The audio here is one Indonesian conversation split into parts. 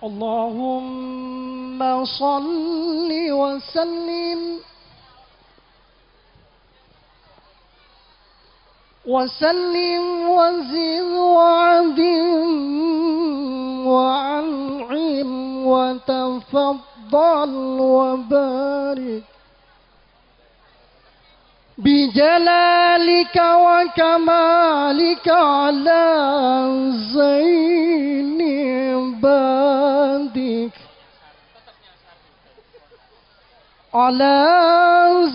اللهم صل وسلم وزد وعدم وأنعم وتفضل وبارك بجلالك وكمالك على زين عبادك على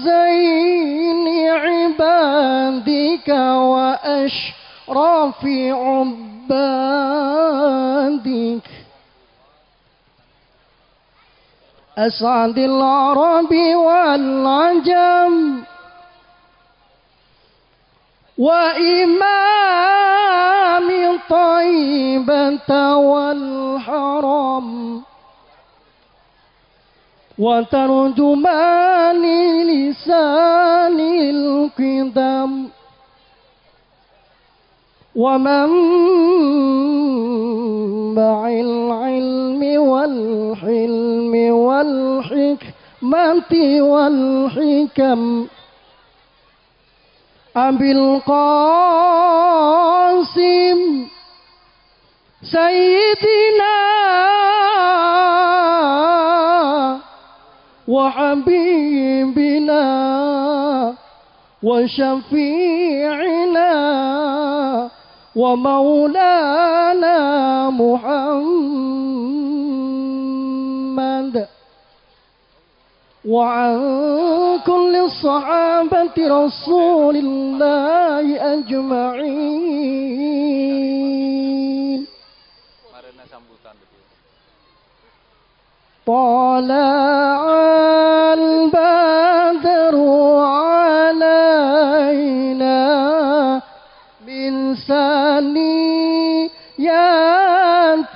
زين عبادك وأشرف عبادك أسعد العرب والعجم وإمام طيبة والحرم وترجمان لسان القدم ومنبع العلم والحلم والحكمة والحكم أبي القاسم سيدنا وحبيبنا وشفيعنا ومولانا محمد وعن كل الصحابة رسول الله أجمعين. طلع البدر علينا من ثنيات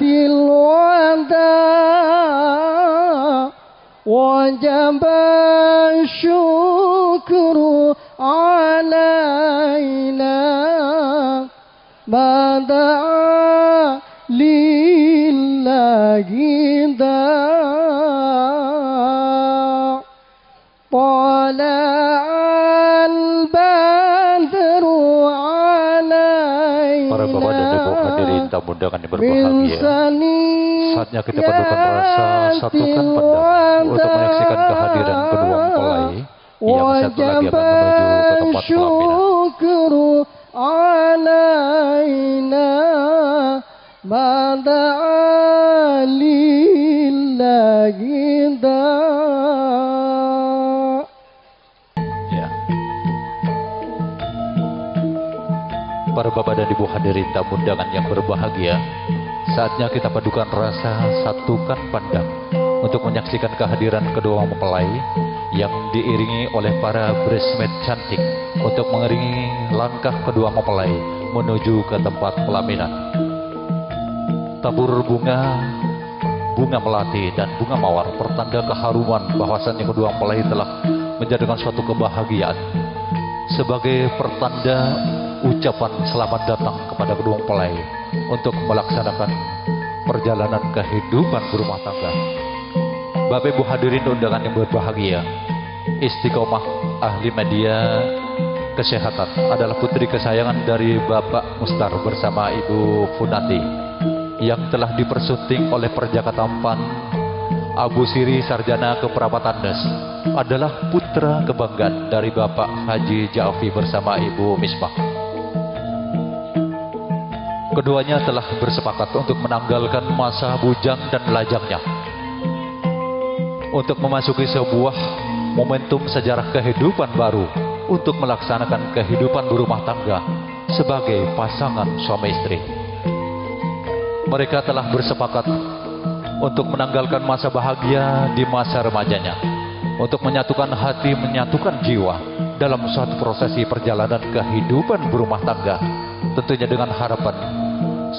الوداع وجب الشكر علينا ما دعا لله داع طلع البدر علينا. Para bapak dan ibu hadirin tamu undangan yang berbahagia, saatnya kita padukan rasa, satukan pandang untuk menyaksikan kehadiran kedua mempelai yang satu lagi akan menuju ke tempat pelaminan. علينا ما دعا لله داع. Ya. Para bapak dan ibu hadirin tamu undangan yang berbahagia, saatnya kita padukan rasa, satukan pandang untuk menyaksikan kehadiran kedua mempelai yang diiringi oleh para bridesmaid cantik untuk mengiringi langkah kedua mempelai menuju ke tempat pelaminan. Tabur bunga melati dan bunga mawar pertanda keharuman bahwasannya kedua mempelai telah menjadikan suatu kebahagiaan. Sebagai pertanda ucapan selamat datang kepada kedua mempelai untuk melaksanakan perjalanan kehidupan berumah tangga. Bapak Ibu hadirin undangan yang berbahagia, istiqomah ahli media kesehatan adalah putri kesayangan dari Bapak Mustar bersama Ibu Funati yang telah dipersunting oleh Perjaka Tampan Abu Siri Sarjana Keperawatan Nes, adalah putra kebanggaan dari Bapak Haji Ja'afi bersama Ibu Misbah. Keduanya telah bersepakat untuk menanggalkan masa bujang dan lajangnya untuk memasuki sebuah momentum sejarah kehidupan baru untuk melaksanakan kehidupan berumah tangga sebagai pasangan suami istri. Mereka telah bersepakat untuk menanggalkan masa bahagia di masa remajanya, untuk menyatukan hati, menyatukan jiwa dalam suatu prosesi perjalanan kehidupan berumah tangga, tentunya dengan harapan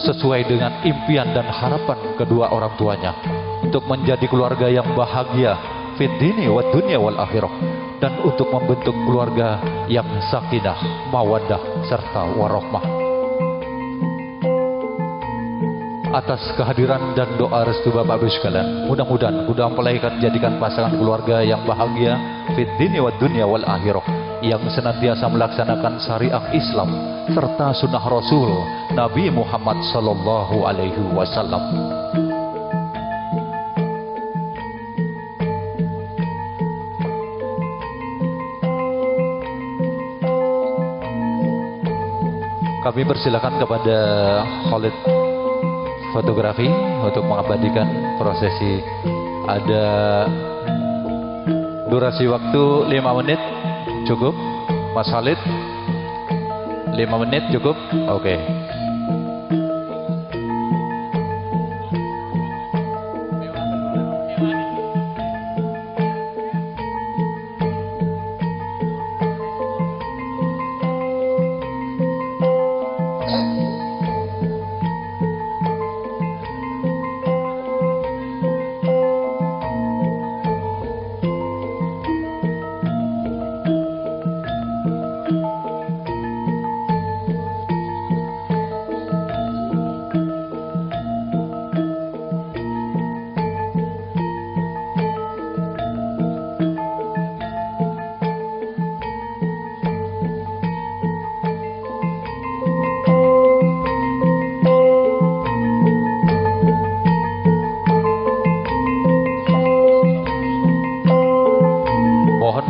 sesuai dengan impian dan harapan kedua orang tuanya untuk menjadi keluarga yang bahagia fid dini wad dunya wal akhirah, dan untuk membentuk keluarga yang sakinah, mawaddah serta warahmah. atas kehadiran dan doa restu Bapak Ibu sekalian. Mudah-mudahan kuda mempelai akan jadikan pasangan keluarga yang bahagia fid dini wad dunya wal akhirah, yang senantiasa melaksanakan syariat Islam serta sunnah Rasul Nabi Muhammad sallallahu alaihi wasallam. Kami persilakan kepada Khalid Fotografi untuk mengabadikan prosesi. Ada durasi waktu 5 menit cukup, Mas Khalid? 5 menit cukup? Oke.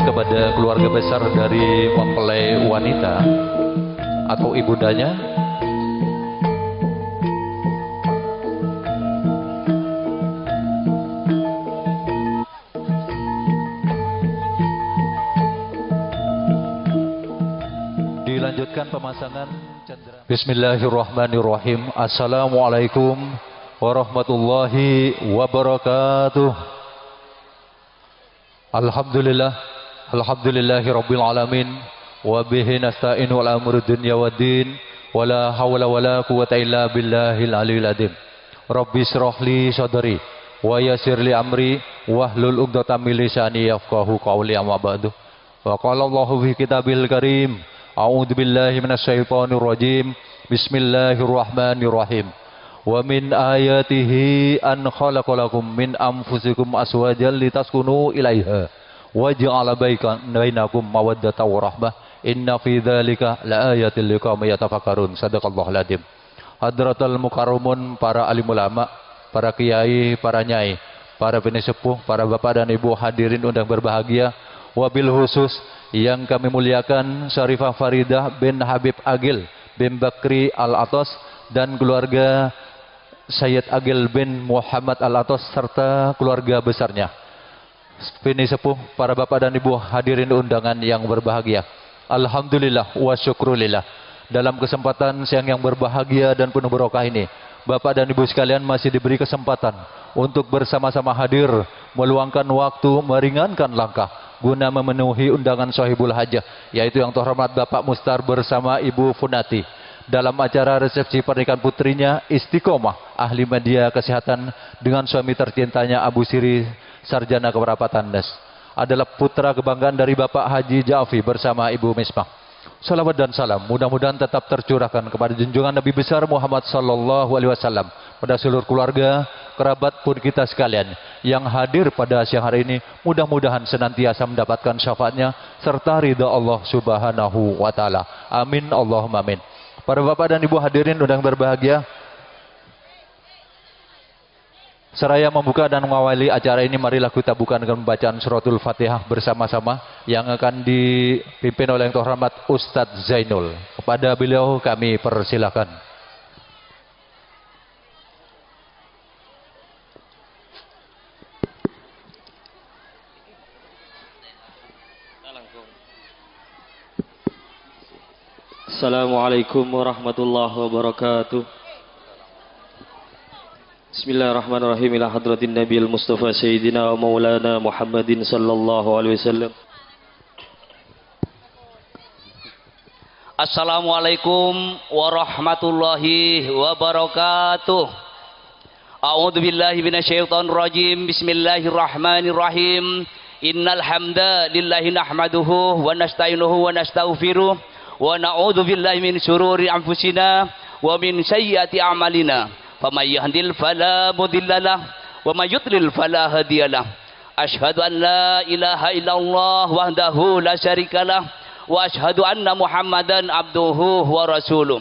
Kepada keluarga besar dari mempelai wanita atau ibundanya, dilanjutkan pemasangan cendera. Bismillahirrahmanirrahim. Assalamualaikum warahmatullahi wabarakatuh. Alhamdulillahi rabbil alamin, wa bihi nasta'inu ala umuri dunya waddin, wala hawla wala quwwata illa billahil aliyil azim. Rabbi shrah li sadri wa yassir li amri wahlul 'uqdatam min lisani yafqahu qawli, amma ba'du. Wa qala Allahu fi kitabil karim, a'udzu billahi minasyaitonir rajim. Bismillahirrahmanirrahim. Wa min ayatihi an khalaqalakum min anfusikum azwajan litaskunu ilaiha wa ja'ala bainakum mawaddatan wa rahmah, inna fi dzalika laayatil liqaumin yatafakkarun. Shadaqallahul adzim. Hadratul mukarramun, para alim ulama, para kiai, para nyai, para penesepuh, para bapak dan ibu hadirin undang berbahagia, wabil khusus yang kami muliakan Syarifah Faridah bin Habib Agil bin Bakri Al-Atas dan keluarga Sayyid Agil bin Muhammad Al-Atas serta keluarga besarnya. Ini sepuh, para bapak dan ibu hadirin undangan yang berbahagia. Alhamdulillah wa syukrulillah. Dalam kesempatan siang yang berbahagia dan penuh barokah ini, bapak dan ibu sekalian masih diberi kesempatan untuk bersama-sama hadir, meluangkan waktu, meringankan langkah guna memenuhi undangan sahibul hajah, yaitu yang terhormat Bapak Mustar bersama Ibu Funati, dalam acara resepsi pernikahan putrinya Istiqomah, ahli media kesehatan, dengan suami tercintanya Abu Siri, sarjana keperapatan Das. Adalah putra kebanggaan dari Bapak Haji Ja'fi bersama Ibu Misbah. Salawat dan salam mudah-mudahan tetap tercurahkan kepada junjungan Nabi besar Muhammad sallallahu alaihi wasallam, pada seluruh keluarga, kerabat pun kita sekalian yang hadir pada siang hari ini, mudah-mudahan senantiasa mendapatkan syafaatnya serta ridha Allah subhanahu wa ta'ala. Amin Allahumma amin. Para bapak dan ibu hadirin undang berbahagia, seraya membuka dan mengawali acara ini, marilah kita buka dengan pembacaan suratul Fatihah bersama-sama yang akan dipimpin oleh yang terhormat Ustadz Zainul. Kepada beliau kami persilakan. Assalamualaikum warahmatullahi wabarakatuh. Bismillahirrahmanirrahim. Ila hadratin Nabiil Mustafa Sayyidina wa Maulana Muhammadin sallallahu alaihi wasallam. Assalamualaikum warahmatullahi wabarakatuh. A'udzu billahi minasyaitonir rajim. Bismillahirrahmanirrahim. Innal hamda lillahi nahmaduhu wa nasta'inuhu wa nastaghfiruh wa na'udzu billahi min syururi anfusina wa min sayyiati a'malina. faman yahdil fala mudhillalah wa may yudlil fala hadiyalah. Asyhadu an la ilaha illallah wahdahu la syarikalah wa asyhadu anna Muhammadan abduhu wa rasuluh.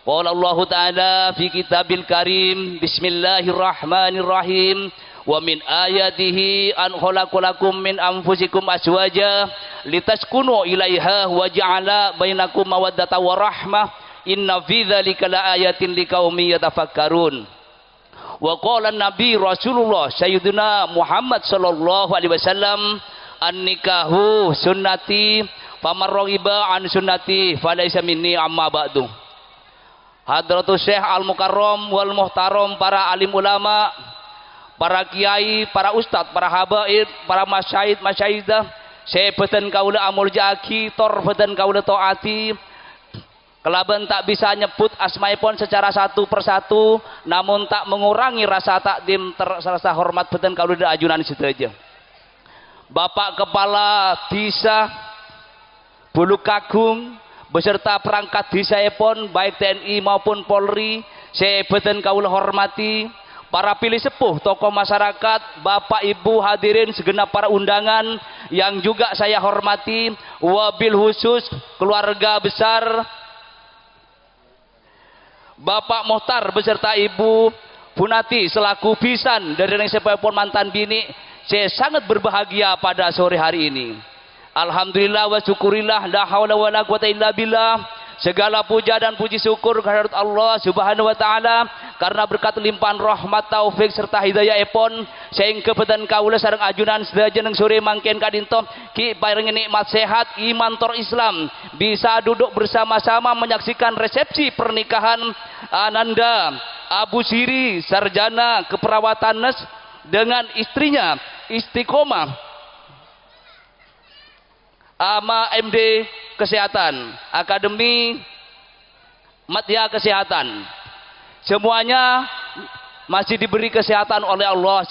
Qala Allah Ta'ala fi kitabil karim, bismillahirrahmanirrahim, wa min ayatihi an khalaqalakum min anfusikum azwaja litaskunu ilaiha wa ja'ala bainakum mawaddatan wa rahmah inna fi dzalika laayatin liqaumin yatafakkarun. Wa qala Nabi Rasulullah Sayyidina Muhammad sallallahu alaihi wasallam, an-nikahu sunnati faman raghiba an sunnati falaysa minni amma ba'du. Hadratus Syekh Al-Mukarram wal Muhtaram, para alim ulama, para kiai, para ustad, para habaib, para masyayid, masyayidah, sebeten kaula amul jaki, tor beten kaula taati, kelaban tak bisa nyebut asmaipun secara satu persatu, namun tak mengurangi rasa takdim rasa hormat beten kaula da ajunan sedaya. Bapak Kepala Desa Bulukagung beserta perangkat desaipun baik TNI maupun Polri, sebeten kaula hormati. Para pilih sepuh, tokoh masyarakat, bapak ibu hadirin segenap para undangan yang juga saya hormati, wabil khusus keluarga besar Bapak Mohtar beserta Ibu Bunati selaku bisan dari Sepepon mantan bini, saya sangat berbahagia pada sore hari ini. Alhamdulillah wa syukurillah, la haula wa la quwata illa billah. Segala puja dan puji syukur kehadirat Allah Subhanahu wa taala karena berkat limpahan rahmat taufik serta hidayah epon sehingga beten kaula sareng ajunan sedaya nang sore mangken kadinto ki paring nikmat sehat iman tor Islam bisa duduk bersama-sama menyaksikan resepsi pernikahan Ananda Abu Siri sarjana keperawatan nes dengan istrinya Istiqomah Ama MD Kesehatan, Akademi Madya Kesehatan. Semuanya masih diberi kesehatan oleh Allah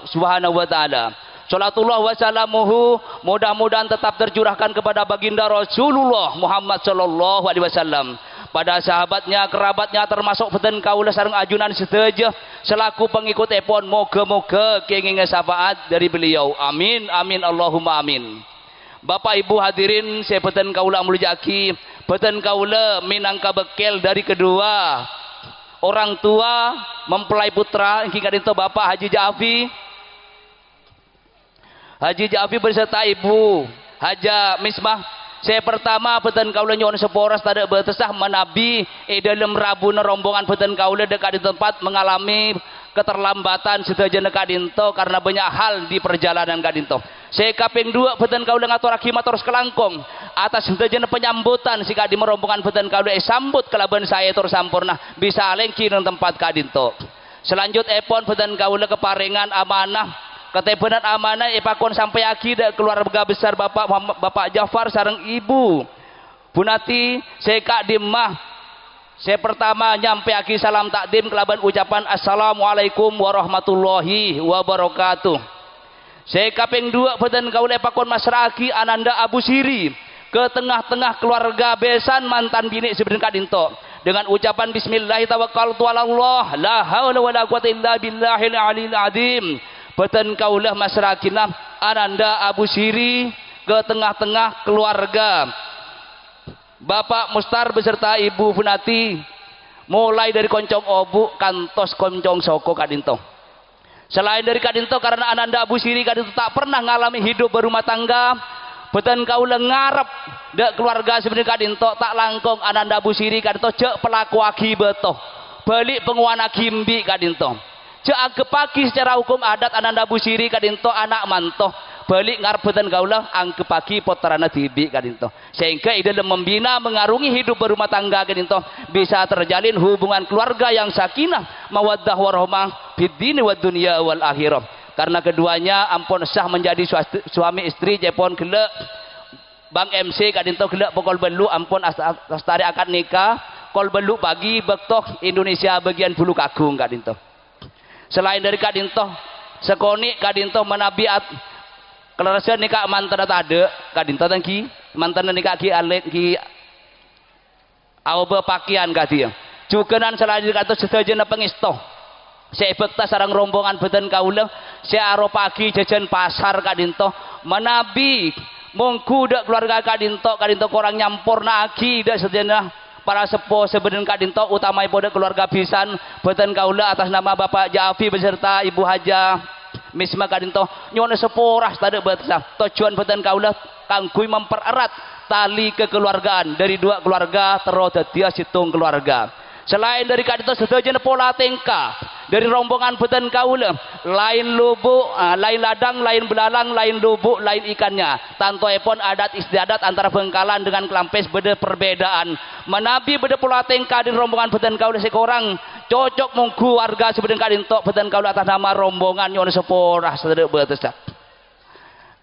Subhanahu wa taala. Salatullah wa salamuhu mudah-mudahan tetap tercurahkan kepada baginda Rasulullah Muhammad sallallahu alaihi wasallam, pada sahabatnya, kerabatnya, termasuk beten kaula sareng ajunan sedaya selaku pengikut epon, moga-moga kenging syafaat dari beliau. Amin amin Allahumma amin. Bapak Ibu hadirin, saya beten kaula muljaki, beten kaula minangka bekel dari kedua orang tua mempelai putra hingga itu Bapak Haji Ja'afi beserta Ibu Haja Misbah. Saya pertama beten kaula nyon seporas tada betesah menabi dalam rabuna rombongan beten kaula dekat di tempat mengalami keterlambatan sedaya kadinto karena banyak hal di perjalanan kadinto. Saya kaping dua beten kaula ngaturaki matur kelangkong atas sedaya penyambutan sika di rombongan beten kaula sambut kelaban saya tur sampurna bisa alengki nang tempat kadinto. Selanjut epon beten kaula keparingan amanah ketebenan amanah ipakon sampai akidah keluarga besar Bapak Jafar sareng Ibu Bunati. Saya kak dimah saya pertama nyampe aki salam takdim kelaban ucapan assalamualaikum warahmatullahi wabarakatuh. Saya kaping dua beten kaula pakon masraki Ananda Abu Siri ke tengah-tengah keluarga besan mantan bini sebeden kadinto dengan ucapan bismillah tawakkaltu ala Allah la haula wala quwata illa billahil aliyil azim. Beten kaulah masrakina Ananda Abu Siri ke tengah-tengah keluarga Bapak Mustar beserta Ibu Bunati, mulai dari koncong obu kantos koncong soko kadinto. Selain dari kadinto karena Ananda Abu Siri kadinto tak pernah ngalami hidup berumah tangga, beten kaula ngarep dek keluarga sebenarnya kadinto tak langkong Ananda Abu Siri kadinto cek pelaku aki betoh balik penguana kimbi kadinto cek angkepaki secara hukum adat Ananda Abu Siri kadinto anak mantoh balik ngarep beten kaula angkepaki potrana tibi kadinto sehingga dalam membina mengarungi hidup berumah tangga kadinto bisa terjalin hubungan keluarga yang sakinah mawaddah warahmah fid dini wad dunya wal akhirah. Karena keduanya ampun sah menjadi suami istri jepon gelek Bang MC kadinto gelek pokol belu ampun astari akad nikah kol belu pagi bektok Indonesia bagian Bulukagung kadinto. Selain dari kadinto sekoni kadinto menabiat kelarasan nikah mantan ada kadinto tangki mantan nikah ki alek ki awbe pakaian kadia cukenan selain dari kata sedaya pengisto saya bekta sarang rombongan beten kaula saya aro pagi jajan pasar kadinto menabi mongku dak keluarga kadinto korang nyampur nagi dak sejenah para sepuh sebeden kadinto utamai pada keluarga pisan beten kaula atas nama Bapak Jaafi beserta Ibu Haja Misma kadinto nyuwun seporah tade betsa tujuan beten kaula kanggo mempererat tali kekeluargaan dari dua keluarga terus dadi situng keluarga. Selain dari kadito sedaya pola tingkah dari rombongan beten kaula lain lubuk, lain ladang, lain belalang, lain lubuk, lain ikannya. Tantoipun adat istiadat antara Bengkalan dengan Klampes beda perbedaan. Menabi beda pola tingkah di rombongan beten kaula sekorang cocok munggu warga sebeden kadinto beten kaula atas nama rombongan nyuwun seporah sedaya betesak.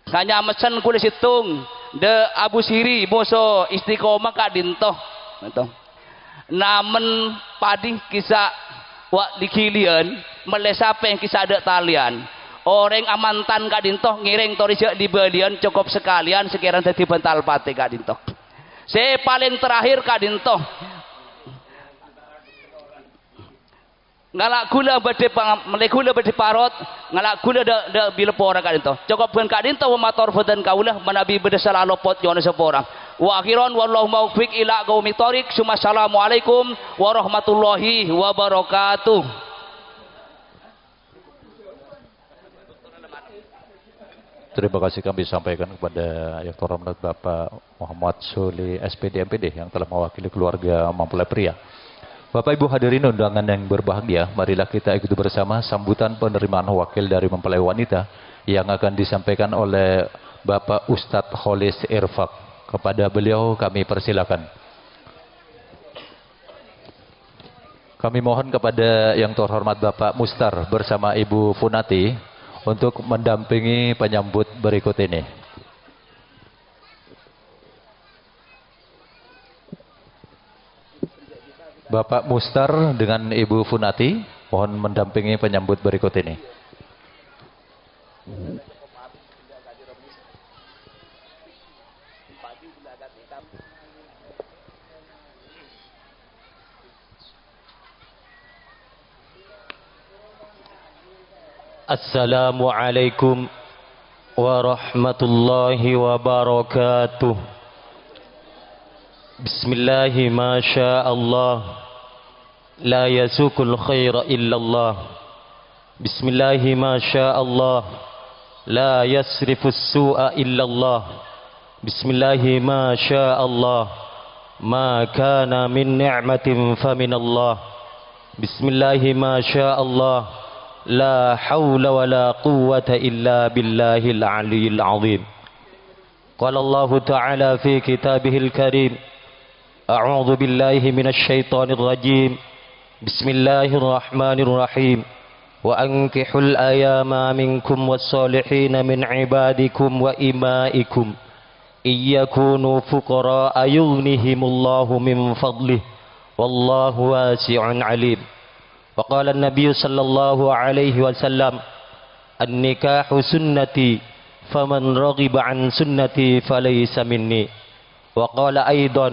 Hanya mesen kula situng de Abu Siri moso istiqomah kadinto. Namen padi kisah wak dikilian melesapeng kisah ada talian orang amantan kadintoh ngiring torisek di balian cukup sekalian sekiranya jadi bental pati kadintoh. Saya paling terakhir kadintoh ngalak gula bade melekula bade parot ngalak gula da bilepora kadintoh cukup ben kadintoh mator beden kaulah menabi bede selalu pot nyone sepora. Wa akhiran wallahu muwaffiq ila qaumit thoriq. Assalamualaikum warahmatullahi wabarakatuh. Terima kasih kami sampaikan kepada yang terhormat Bapak Muhammad Suli SPD MPD yang telah mewakili keluarga mempelai pria. Bapak Ibu hadirin undangan yang berbahagia, marilah kita ikuti bersama sambutan penerimaan wakil dari mempelai wanita yang akan disampaikan oleh Bapak Ustadz Kholis Irfak. Kepada beliau kami persilakan. Kami mohon kepada yang terhormat Bapak Mustar bersama Ibu Funati untuk mendampingi penyambut berikut ini. Bapak Mustar dengan Ibu Funati mohon mendampingi penyambut berikut ini. Assalamualaikum warahmatullahi wabarakatuh. Bismillahi ma sya Allah la yasukul khaira illallah. Bismillahi ma sya Allah la yasrifus su'a illallah. Bismillahi ma sya Allah ma kana min ni'matin faminallah. Bismillahi ma sya Allah لا حول ولا قوة إلا بالله العلي العظيم. قال الله تعالى في كتابه الكريم أعوذ بالله من الشيطان الرجيم بسم الله الرحمن الرحيم وأنكحوا الأيام منكم والصالحين من عبادكم وإمائكم إن يكونوا فقراء يغنهم الله من فضله والله واسع عليم. وقال النبي صلى الله عليه وسلم النكاح سنتي فمن رغب عن سنتي فليس مني. وقال أيضا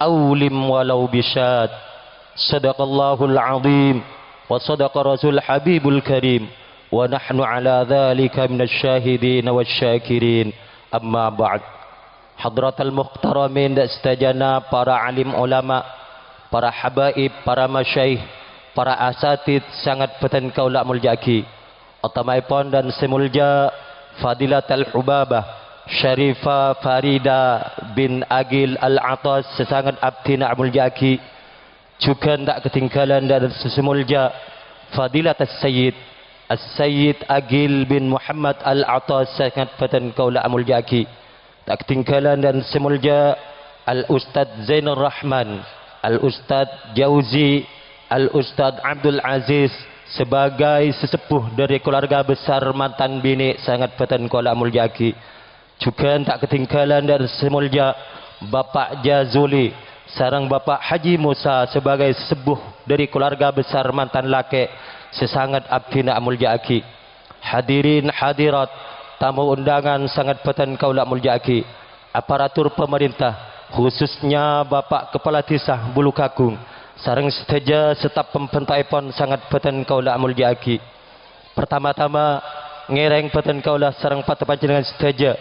أولم ولو بشات. صدق الله العظيم وصدق رسول حبيب الكريم ونحن على ذلك من الشاهدين والشاكرين. أما بعد. حضرة المحترمين istajana para alim ulama, para habaib, para masyaikh, para asatid sangat beten kaula muljaki otamaipun dan semulja Fadilat Al-Hubabah Syarifah Farida bin Agil Al-Atas sesangat abdina muljaki juga tak ketinggalan dan sesemulja Fadilat As-Sayyid Agil bin Muhammad Al-Atas sangat beten kaula muljaki tak ketinggalan dan semulja Al-Ustadz Zainur Rahman Al-Ustadz Jauzi Al-Ustadz Abdul Aziz sebagai sesepuh dari keluarga besar mantan bini sangat beten kaula muljaki. Juga tak ketinggalan dan semulja Bapak Jazuli sarang Bapak Haji Musa sebagai sesepuh dari keluarga besar mantan laki sesangat abdina muljaki. Hadirin hadirat tamu undangan sangat beten kaula muljaki. Aparatur pemerintah khususnya Bapak Kepala Desa Bulukagung sareng sedaja setap pembentakipun sangat beten kaula mulyaki. Pertama-tama ngereng beten kaula sareng patu panjenengan sedaja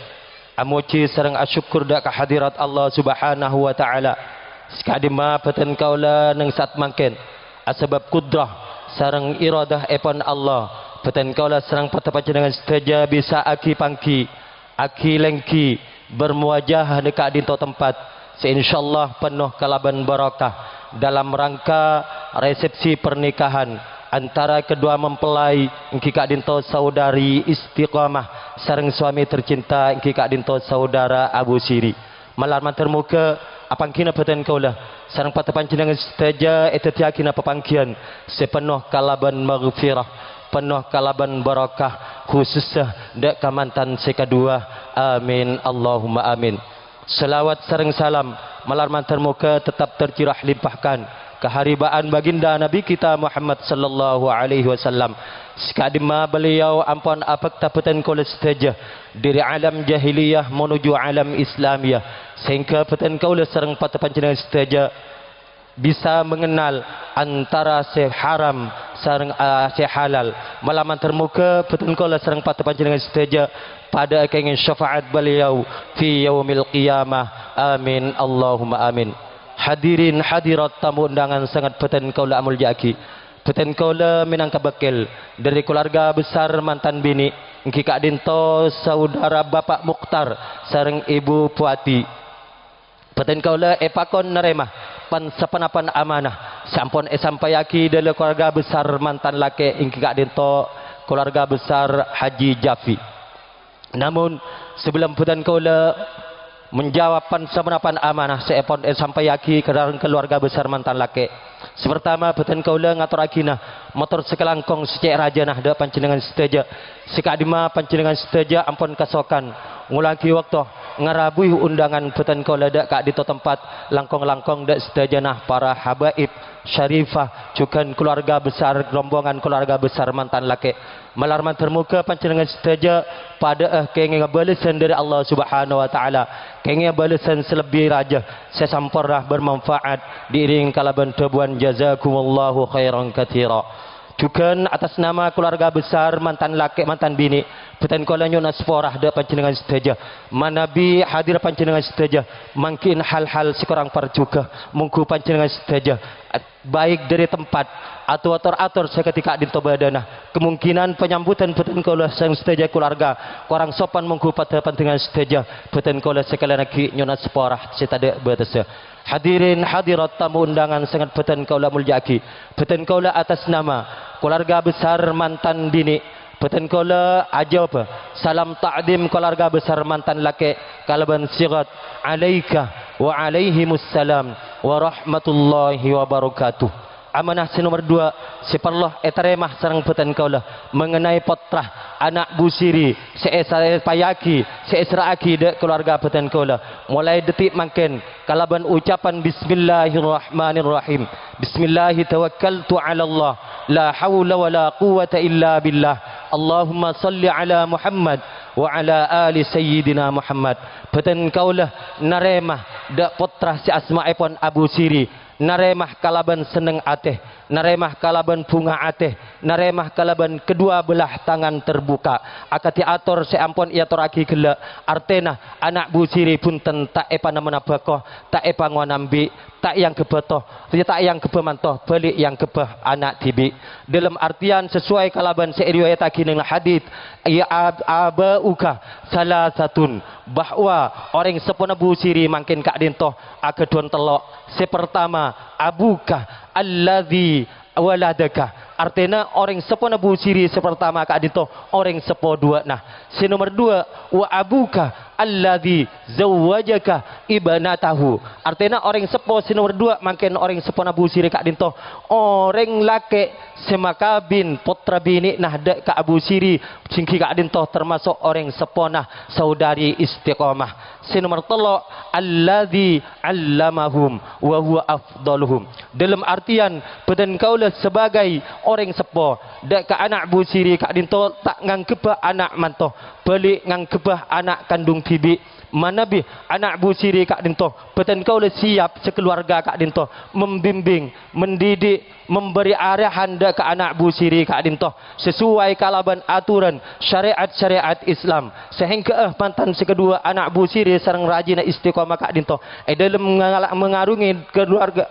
amuji sareng asyukur dak kehadirat Allah Subhanahu wa taala. Sekadima beten kaula nang sat mangken asbab kudrah sareng iradah epon Allah. Beten kaula sareng patu panjenengan sedaja bisa aki pangki, aki lengki bermuajah dekat dinto tempat seinsyaallah penuh kalaban barakah dalam rangka resepsi pernikahan antara kedua mempelai engki kak dinto saudari Istiqamah sareng suami tercinta engki kak dinto saudara Abu Siri. Malam termuka apangkina beten kaula sareng patu panjenengan sedaja etetiakina pepangkian sepenuh kalaban maghfirah, penuh kalaban barakah khususnya dak kamantan sekadua. Amin Allahumma amin. Selawat sareng salam malarman termuka tetap tercurah limpahkan keharibaan baginda Nabi kita Muhammad sallallahu alaihi wasallam. Sekadima beliau ampun apak tapatan kula sedaja dari alam jahiliyah menuju alam Islamiyah sehingga peten kaula sareng patu panjenengan sedaja bisa mengenal antara haram sareng halal. Malaman termuka peten kaula sareng patu panjenengan sedaja pada kenging syafaat beliau fi yaumil qiyamah. Amin Allahumma amin. Hadirin hadirat tamu undangan sangat beten kaula mulyaki. Beten kaula minangka bekil dari keluarga besar mantan bini engki kak dinto saudara Bapak Mukhtar sareng Ibu Puati. Beten kaula epakon neremah pan sepenapan amanah sampun sampayaki dari keluarga besar mantan laki engki kak dinto keluarga besar Haji Jafi. Namun sebelum beten kaula menjawab pan sepenapan amanah seepon sampayaki keluarga besar mantan laki. Sepertama beten kaula ngaturakina motor sekelangkong secek raja nah da panjenengan sedaja sekadima panjenengan sedaja ampun kasokan ngulaki waktu ngarabui undangan beten kaula dak kak di tempat langkong-langkong dak sedaja nah para habaib syarifah cukan keluarga besar rombongan keluarga besar mantan laki. Malarman termuka panjenengan sedaja pada kenging balasan dari Allah Subhanahu wa taala, kenging balasan selebih raja sesampurna bermanfaat diiring kalaban tebuan jazakumullahu khairan katsira. Juga atas nama keluarga besar mantan laki mantan bini beten kala nyuna sporah da panjenengan sedaja manabi hadir panjenengan sedaja mungkin hal-hal sekurang parjuga mungku panjenengan sedaja baik dari tempat atau atur-atur seketika di tobadana kemungkinan penyambutan beten kala sang sedaja keluarga kurang sopan mungku pada panjenengan sedaja beten kala sekali lagi nyuna sporah setada batasnya. Hadirin hadirat tamu undangan sangat beten kaula mulyaki. Beten kaula atas nama keluarga besar mantan bini beten kaula ajab salam ta'dim keluarga besar mantan laki kalaban sigat alaika wa alaihimussalam wa rahmatullahi wa barakatuh. Amanah nomor 2 seperlah etaremah sareng beten kaula mengenai potrah anak busiri seesra payaki seesraaki de keluarga beten kaula mulai detik mangken kalaban ucapan bismillahirrahmanirrahim bismillahi tawakkaltu ala Allah la haula wala quwata illa billah Allahumma salli ala Muhammad wa ala ali sayyidina Muhammad. Beten kaula naremah de potrah si asma'ipun Abu Siri naremah kalaban seneng ateh, naremah kalaban bunga ateh, naremah kalaban kedua belah tangan terbuka. Akati atur seampun ia toraki gela artena anak busiri punten tak epa namana bakoh, tak epa ngonambi, tak yang kebetoh, tak yang kebemantoh, balik yang kebah anak tibi. Dalam artian sesuai kalaban seriwayat akining hadits ya abauka salah satun bahwa orang sepona busiri mangkin kak dintoh akedon telok. Sepertama abuka alladzi waladaka artinya orang sepona busiri sepertama kak dintoh orang sepo dua. Nah si nomor 2 wa abuka alladzi zawwajaka ibnatahu artinya orang sepo si nomor 2 mangkin orang sepona busiri kak dintoh orang laki semakabin putra bini nah dek kak Abu Siri singki kak dintoh termasuk orang sepona saudari Istiqamah. Si nomor 3 alladzi allamahum wa huwa afdaluhum dalam artian beten kaula sebagai orang sepo dek ka anak Abu Siri kak dintoh tak ngangkebah anak mantoh balik ngangkebah anak kandung bibi manabi anak Abu Siri Busiri Kak Dinto, peten kau le siap sekeluarga Kak Dinto membimbing, mendidik, memberi arahan dak ke anak Busiri Kak Dinto sesuai kalaban aturan syariat Islam sehingga mantan sekedua anak Busiri sareng rajin istiqomah Kak Dinto dalam mengarungi keluarga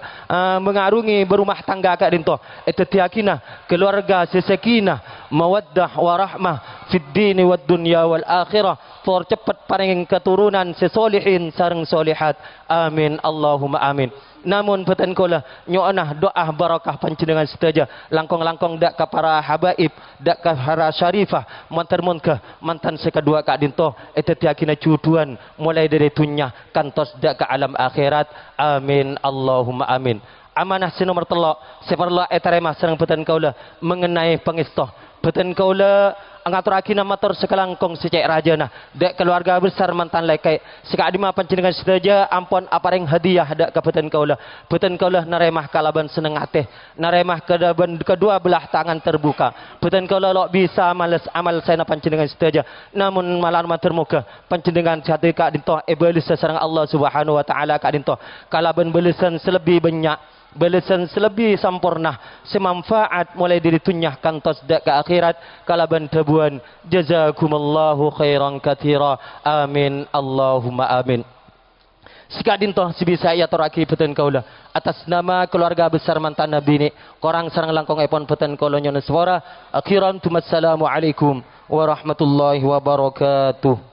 mengarungi berumah tangga Kak Dinto tetiakina keluarga sesakinah mawaddah warahmah fid dini wad dunya wal akhirah for cepat paring keturunan sesolihin sareng solihat amin Allahumma amin. Namun peten kola nyo'anah doa barakah panjenengan sedaja langkong-langkong dak ka para habaib dak ka para syarifah mantarmun ke mantan sekedua Kak Dinto tetiakina cuduan mulai dari dunya kantos dak ka alam akhirat amin Allahumma amin. Amanah sinomor telok seperla etarema sareng peten kaula mengenai pangestoh peten kaula ngaturake matur sekelangkong secek rajana dek keluarga besar mantan lekai sekadima panjenengan sedaja ampun apareng hadiah dak ka peten kaula naremah kalaban seneng ateh naremah kadaban kedua belah tangan terbuka peten kaula lok bisa males amal saya panjenengan sedaja namun malar matur muga panjenengan hati Kak Dinto belis sareng Allah Subhanahu wa taala Kak Dinto kalaban belisan selebih banyak balasan selebih sempurna semanfaat mulai dari dunia kantos dak ke akhirat kalaban tabuan jazakumullahu khairan katsira amin Allahumma amin. Sikak Dinto sebisa ya toraki peten kaula atas nama keluarga besar mantan nabi ni korang sareng langkong epon peten kaula nyono suara akhiran tumassalamu alaikum warahmatullahi wabarakatuh.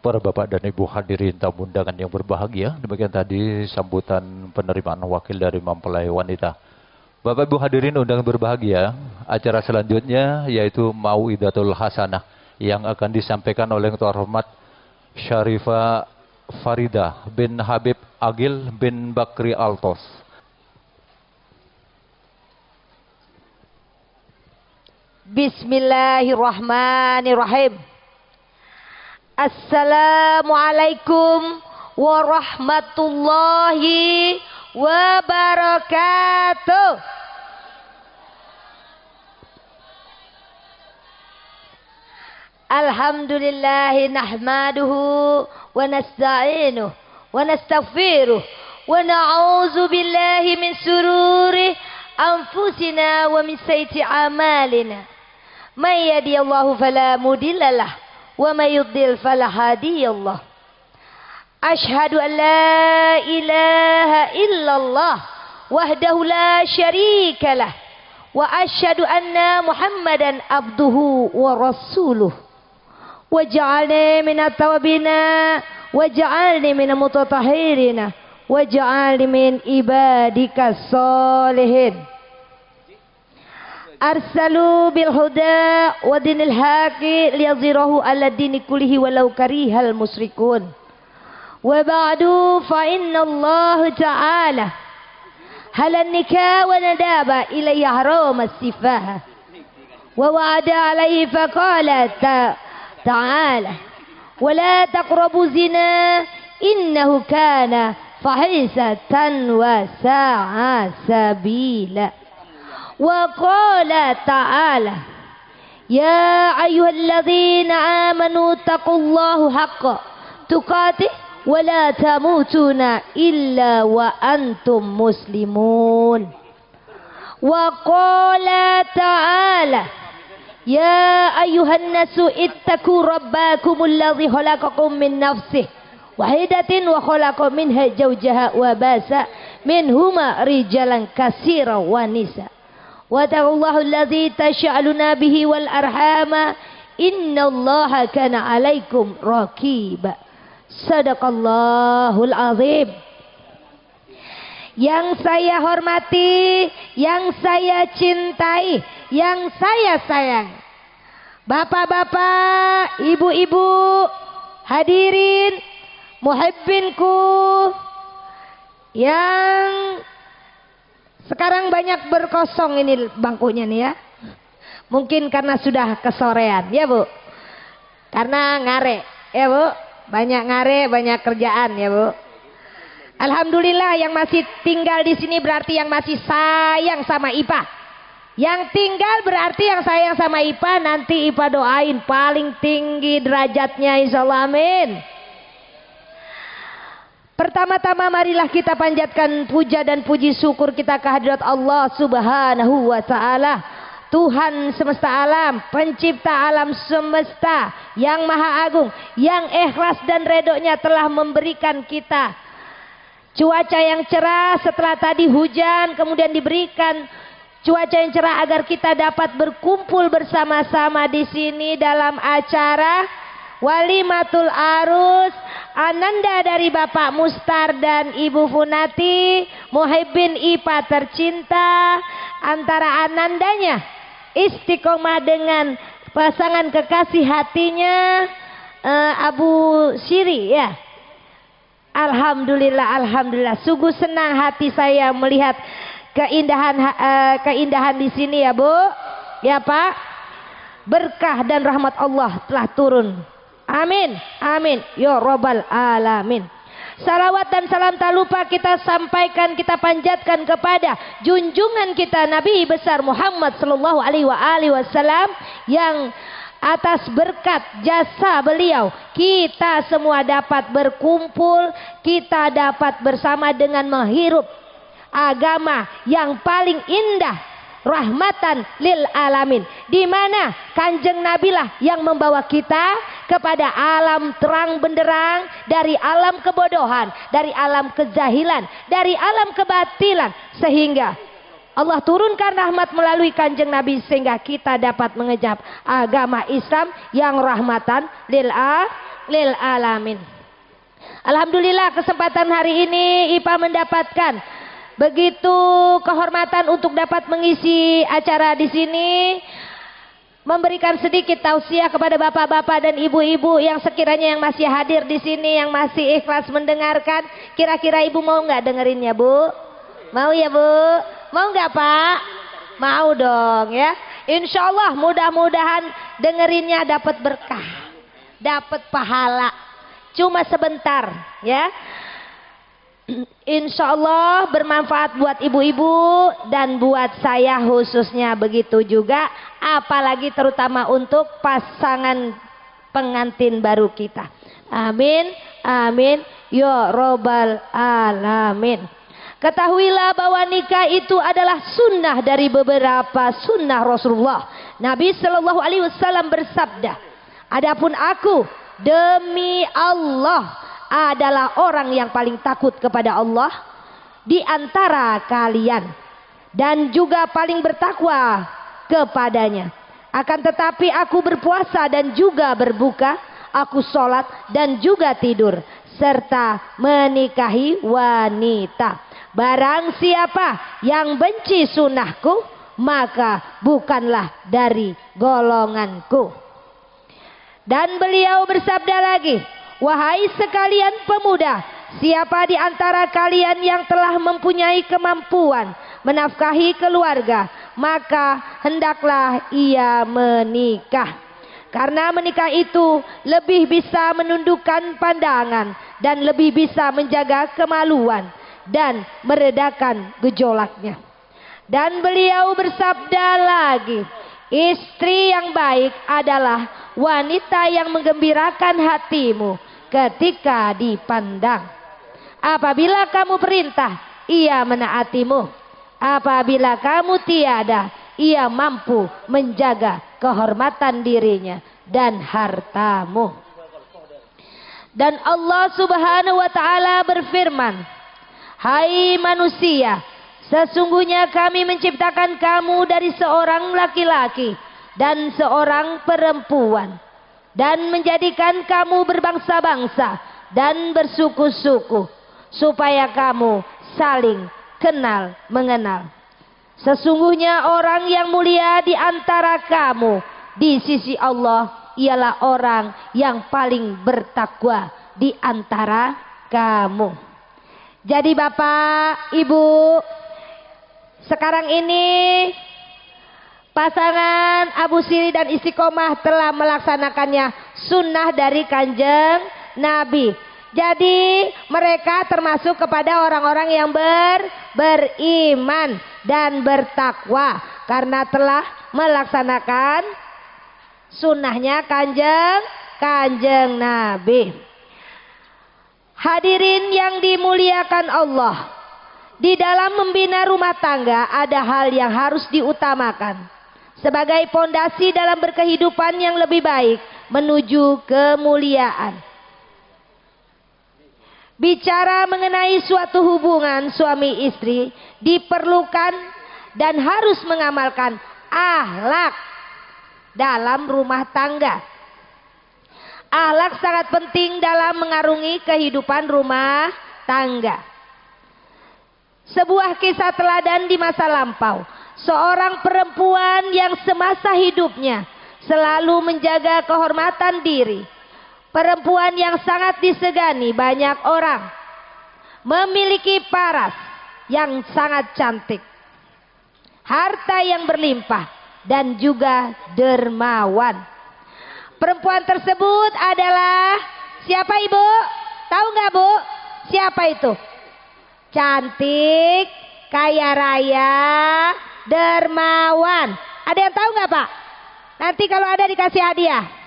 Para bapak dan ibu hadirin tamu undangan yang berbahagia, demikian tadi sambutan penerimaan wakil dari mempelai wanita. Bapak ibu hadirin undangan berbahagia, acara selanjutnya yaitu Mau'idatul Hasanah yang akan disampaikan oleh Ketua Hormat Syarifah Farida bin Habib Agil bin Bakri Altos. Bismillahirrahmanirrahim. Assalamualaikum warahmatullahi wabarakatuh. Alhamdulillahi nahmaduhu wa nasta'inuhu wa nastaghfiruh wa na'udzu billahi min sururi anfusina wa min sayyiati a'malina. May yahdihillahu fala mudhillalah wa may yudlil fala hadiyallah. Asyhadu an la ilaha illallah wahdahu la syarikalah wa asyhadu anna Muhammadan abduhu wa rasuluh. Waj'alni minat tawabina waj'alni minal mutatahhirina waj'alni min ibadikas sholihin. Arsalu bil huda wa dinil haqi liyazhirahu ala dini kullihi walau karihal musyrikun. Wa ba'du fa inna Allah ta'ala halan nikah wa nadaba ilayya haram as-sifaha wa wa'ada alayhi faqala ta'ala wa la taqrabu zina innahu kana fahisatan wa sa'a sabila. وقال تعالى يا أيها الذين آمنوا اتقوا الله حق تقاته ولا تموتون إلا وأنتم مسلمون. وقال تعالى يا أيها الناس اتقوا ربكم الذي خلقكم من نفسه واحدة وخلق منها زوجها وبث منهما رجالا كثيرا ونساء واتقوا الله الذي تساءلون به والأرحام إن الله كان عليكم رقيبا. Sadaqallahul azim. Yang saya hormati, yang saya cintai, yang saya sayang, bapak-bapak, ibu-ibu, hadirin, muhibbinku yang sekarang banyak berkosong ini bangkunya nih ya. Mungkin karena sudah kesorean ya Bu. Karena ngare ya Bu. Banyak ngare, banyak kerjaan ya Bu. Alhamdulillah yang masih tinggal di sini berarti yang masih sayang sama IPA. Yang tinggal berarti yang sayang sama Ipa, nanti Ipa doain paling tinggi derajatnya, insyaallah, amin. Pertama-tama marilah kita panjatkan puja dan puji syukur kita kehadirat Allah Subhanahu wa Ta'ala, Tuhan semesta alam, pencipta alam semesta yang maha agung, yang ikhlas dan redonya telah memberikan kita cuaca yang cerah. Setelah tadi hujan, kemudian diberikan cuaca yang cerah agar kita dapat berkumpul bersama-sama di sini dalam acara Walimatul Arus Ananda dari Bapak Mustar dan Ibu Funati, Muhibbin Ipa tercinta, antara anandanya istiqomah dengan pasangan kekasih hatinya Abu Siri ya. Alhamdulillah, alhamdulillah. Sungguh senang hati saya melihat keindahan di sini ya Bu, ya Pak. Berkah dan rahmat Allah telah turun. Amin, amin. Ya Rabbal Alamin. Salawat dan salam tak lupa kita sampaikan, kita panjatkan kepada junjungan kita Nabi besar Muhammad sallallahu alaihi wasallam, yang atas berkat jasa beliau kita semua dapat berkumpul, kita dapat bersama dengan menghirup agama yang paling indah, rahmatan lil alamin, di mana Kanjeng Nabilah yang membawa kita kepada alam terang benderang, dari alam kebodohan, dari alam kejahilan, dari alam kebatilan, sehingga Allah turunkan rahmat melalui Kanjeng Nabi sehingga kita dapat mengejap agama Islam yang rahmatan lil alamin. Alhamdulillah, kesempatan hari ini IPA mendapatkan begitu kehormatan untuk dapat mengisi acara di sini, memberikan sedikit tausiah kepada bapak-bapak dan ibu-ibu yang sekiranya yang masih hadir di sini, yang masih ikhlas mendengarkan. Kira-kira ibu mau nggak dengerinnya Bu? Mau ya Bu? Mau nggak Pak? Mau dong ya. Insya Allah mudah-mudahan dengerinnya dapat berkah, dapat pahala. Cuma sebentar ya. Insya Allah bermanfaat buat ibu-ibu dan buat saya khususnya begitu juga, apalagi terutama untuk pasangan pengantin baru kita. Amin, amin, ya Rabbal Alamin. Ketahuilah bahwa nikah itu adalah sunnah dari beberapa sunnah Rasulullah. Nabi Shallallahu Alaihi Wasallam bersabda, adapun aku demi Allah adalah orang yang paling takut kepada Allah di antara kalian, dan juga paling bertakwa kepadanya. Akan tetapi aku berpuasa dan juga berbuka, aku sholat dan juga tidur, serta menikahi wanita. Barang siapa yang benci sunnahku, maka bukanlah dari golonganku. Dan beliau bersabda lagi, wahai sekalian pemuda, siapa di antara kalian yang telah mempunyai kemampuan menafkahi keluarga, maka hendaklah ia menikah. Karena menikah itu lebih bisa menundukkan pandangan dan lebih bisa menjaga kemaluan dan meredakan gejolaknya. Dan beliau bersabda lagi, istri yang baik adalah wanita yang menggembirakan hatimu ketika dipandang. Apabila kamu perintah, ia menaatimu. Apabila kamu tiada, ia mampu menjaga kehormatan dirinya dan hartamu. Dan Allah Subhanahu wa Ta'ala berfirman, hai manusia, sesungguhnya kami menciptakan kamu dari seorang laki-laki dan seorang perempuan, dan menjadikan kamu berbangsa-bangsa dan bersuku-suku, supaya kamu saling kenal mengenal. Sesungguhnya orang yang mulia di antara kamu di sisi Allah ialah orang yang paling bertakwa di antara kamu. Jadi Bapak, Ibu, sekarang ini pasangan Abu Siri dan Istiqomah telah melaksanakannya sunnah dari Kanjeng Nabi. Jadi mereka termasuk kepada orang-orang yang beriman dan bertakwa karena telah melaksanakan sunnahnya kanjeng Nabi. Hadirin yang dimuliakan Allah, di dalam membina rumah tangga ada hal yang harus diutamakan sebagai pondasi dalam berkehidupan yang lebih baik menuju kemuliaan. Bicara mengenai suatu hubungan suami istri, diperlukan dan harus mengamalkan akhlak dalam rumah tangga. Akhlak sangat penting dalam mengarungi kehidupan rumah tangga. Sebuah kisah teladan di masa lampau, seorang perempuan yang semasa hidupnya selalu menjaga kehormatan diri. Perempuan yang sangat disegani banyak orang, memiliki paras yang sangat cantik, harta yang berlimpah, dan juga dermawan. Perempuan tersebut adalah siapa, Ibu? Tahu nggak, Bu? Siapa itu? Cantik, kaya raya, dermawan. Ada yang tahu nggak, Pak? Nanti kalau ada dikasih hadiah.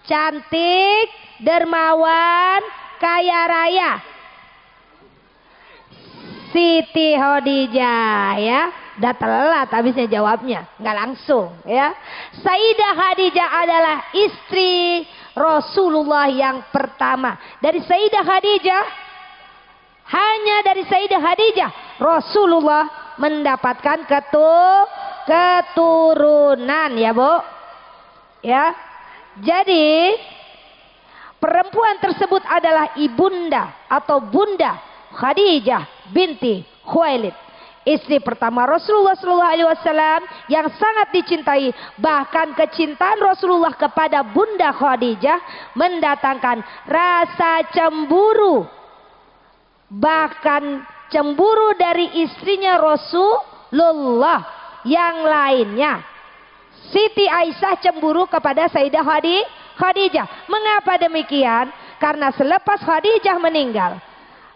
Cantik, dermawan, kaya raya. Siti Khadijah, ya. Udah telat habisnya jawabnya, nggak langsung, ya. Sayyidah Khadijah adalah istri Rasulullah yang pertama. Dari Sayyidah Khadijah, hanya dari Sayyidah Khadijah Rasulullah mendapatkan keturunan, ya, Bu. Ya. Jadi perempuan tersebut adalah ibunda atau bunda Khadijah binti Khuwailid, istri pertama Rasulullah SAW yang sangat dicintai. Bahkan kecintaan Rasulullah kepada bunda Khadijah mendatangkan rasa cemburu, bahkan cemburu dari istrinya Rasulullah yang lainnya. Siti Aisyah cemburu kepada Sayyidah Khadijah. Mengapa demikian? Karena selepas Khadijah meninggal,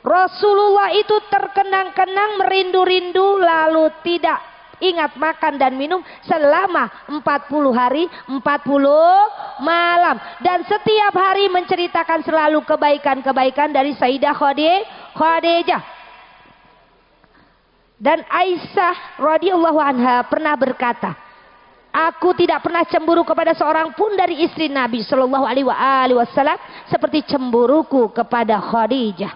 Rasulullah itu terkenang-kenang merindu-rindu, lalu tidak ingat makan dan minum selama 40 hari 40 malam. Dan setiap hari menceritakan selalu kebaikan-kebaikan dari Sayyidah Khadijah. Dan Aisyah radhiyallahu anha pernah berkata, aku tidak pernah cemburu kepada seorang pun dari istri Nabi Shallallahu Alaihi Wasallam seperti cemburuku kepada Khadijah.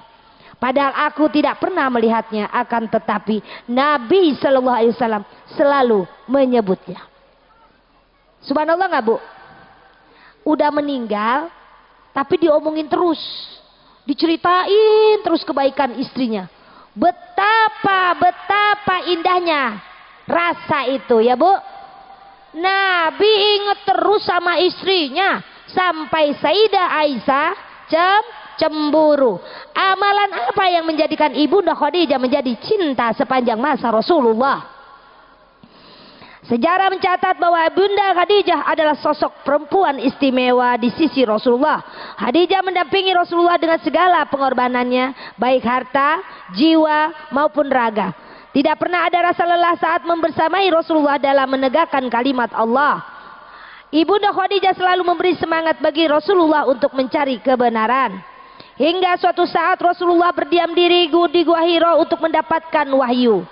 Padahal aku tidak pernah melihatnya, akan tetapi Nabi Shallallahu Alaihi Wasallam selalu menyebutnya. Subhanallah nggak, Bu? Udah meninggal, tapi diomongin terus, diceritain terus kebaikan istrinya. Betapa indahnya rasa itu, ya, Bu. Nabi ingat terus sama istrinya sampai Sayyidah Aisyah cemburu. Amalan apa yang menjadikan ibunda Khadijah menjadi cinta sepanjang masa Rasulullah? Sejarah mencatat bahwa Bunda Khadijah adalah sosok perempuan istimewa di sisi Rasulullah. Khadijah mendampingi Rasulullah dengan segala pengorbanannya, baik harta, jiwa maupun raga. Tidak pernah ada rasa lelah saat membersamai Rasulullah dalam menegakkan kalimat Allah. Ibunda Khadijah selalu memberi semangat bagi Rasulullah untuk mencari kebenaran. Hingga suatu saat Rasulullah berdiam diri di Gua Hira untuk mendapatkan wahyu.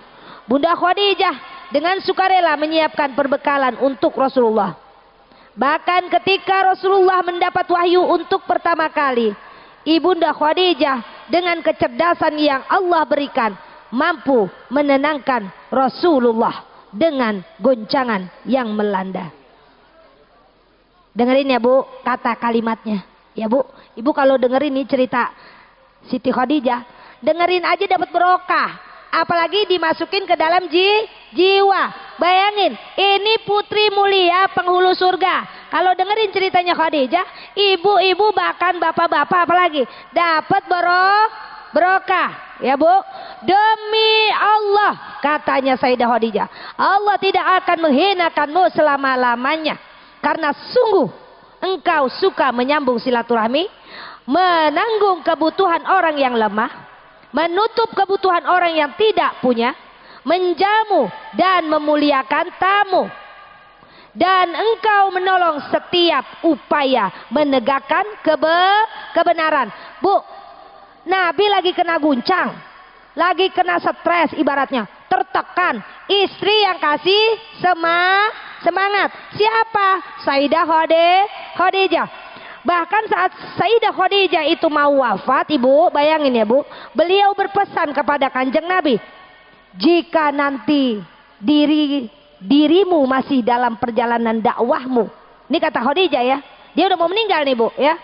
Bunda Khadijah dengan sukarela menyiapkan perbekalan untuk Rasulullah. Bahkan ketika Rasulullah mendapat wahyu untuk pertama kali, Ibunda Khadijah dengan kecerdasan yang Allah berikan mampu menenangkan Rasulullah dengan goncangan yang melanda. Dengerin ya, Bu, kata kalimatnya. Ya, Bu, Ibu kalau dengerin ini cerita Siti Khadijah, dengerin aja dapat berkah. Apalagi dimasukin ke dalam jiwa. Bayangin, ini putri mulia penghulu surga. Kalau dengerin ceritanya Khadijah, ibu-ibu bahkan bapak-bapak apalagi dapat berkah, ya, Bu. Demi Allah, katanya Sayyidah Khadijah, Allah tidak akan menghinakanmu selama-lamanya, karena sungguh engkau suka menyambung silaturahmi, menanggung kebutuhan orang yang lemah, menutup kebutuhan orang yang tidak punya, menjamu dan memuliakan tamu, dan engkau menolong setiap upaya menegakkan kebenaran. Bu, Nabi lagi kena guncang, lagi kena stres, ibaratnya tertekan, istri yang kasih semangat. Siapa? Sayyidah Khadijah. Bahkan saat Sayyidah Khadijah itu mau wafat, ibu bayangin ya bu, beliau berpesan kepada kanjeng Nabi, jika nanti dirimu masih dalam perjalanan dakwahmu, ini kata Khadijah ya, dia udah mau meninggal nih bu ya,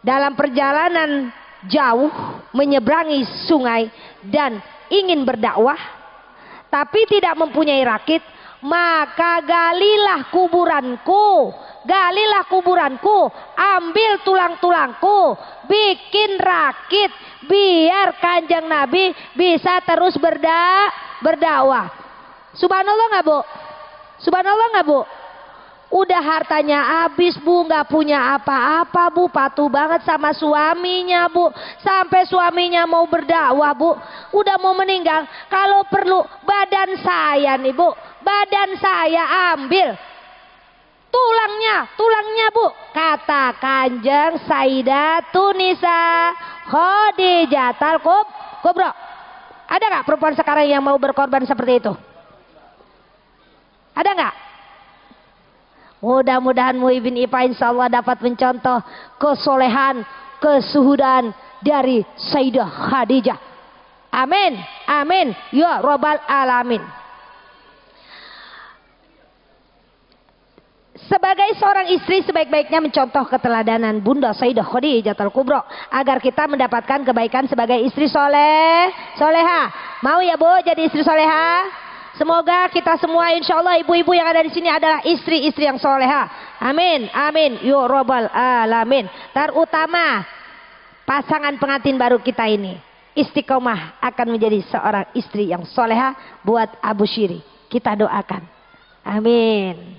dalam perjalanan jauh menyeberangi sungai dan ingin berdakwah tapi tidak mempunyai rakit, maka galilah kuburanku, ambil tulang-tulangku, bikin rakit biar kanjeng Nabi bisa terus berdakwah. Subhanallah nggak bu? Subhanallah nggak bu? Udah hartanya habis bu, nggak punya apa-apa bu, patuh banget sama suaminya bu, sampai suaminya mau berdakwah bu, udah mau meninggal, kalau perlu badan saya nih bu, badan saya ambil tulangnya bu, kata kanjeng Sayyidatun Nisa Khadijatul Kubra. Ada nggak perempuan sekarang yang mau berkorban seperti itu? Ada nggak? Mudah-mudahan Muhyiddin Ipa insya Allah dapat mencontoh kesolehan, kesuhudan dari Sayyidah Khadijah. Amin, amin, ya Rabbal Alamin. Sebagai seorang istri sebaik-baiknya mencontoh keteladanan Bunda Sayyidah Khadijatul Kubra agar kita mendapatkan kebaikan sebagai istri soleha. Mau ya bu jadi istri soleha? Semoga kita semua insya Allah ibu-ibu yang ada di sini adalah istri-istri yang soleha. Amin, amin, ya Rabbal Alamin. Terutama pasangan pengantin baru kita ini istiqomah akan menjadi seorang istri yang soleha buat Abu Syiri. Kita doakan. Amin.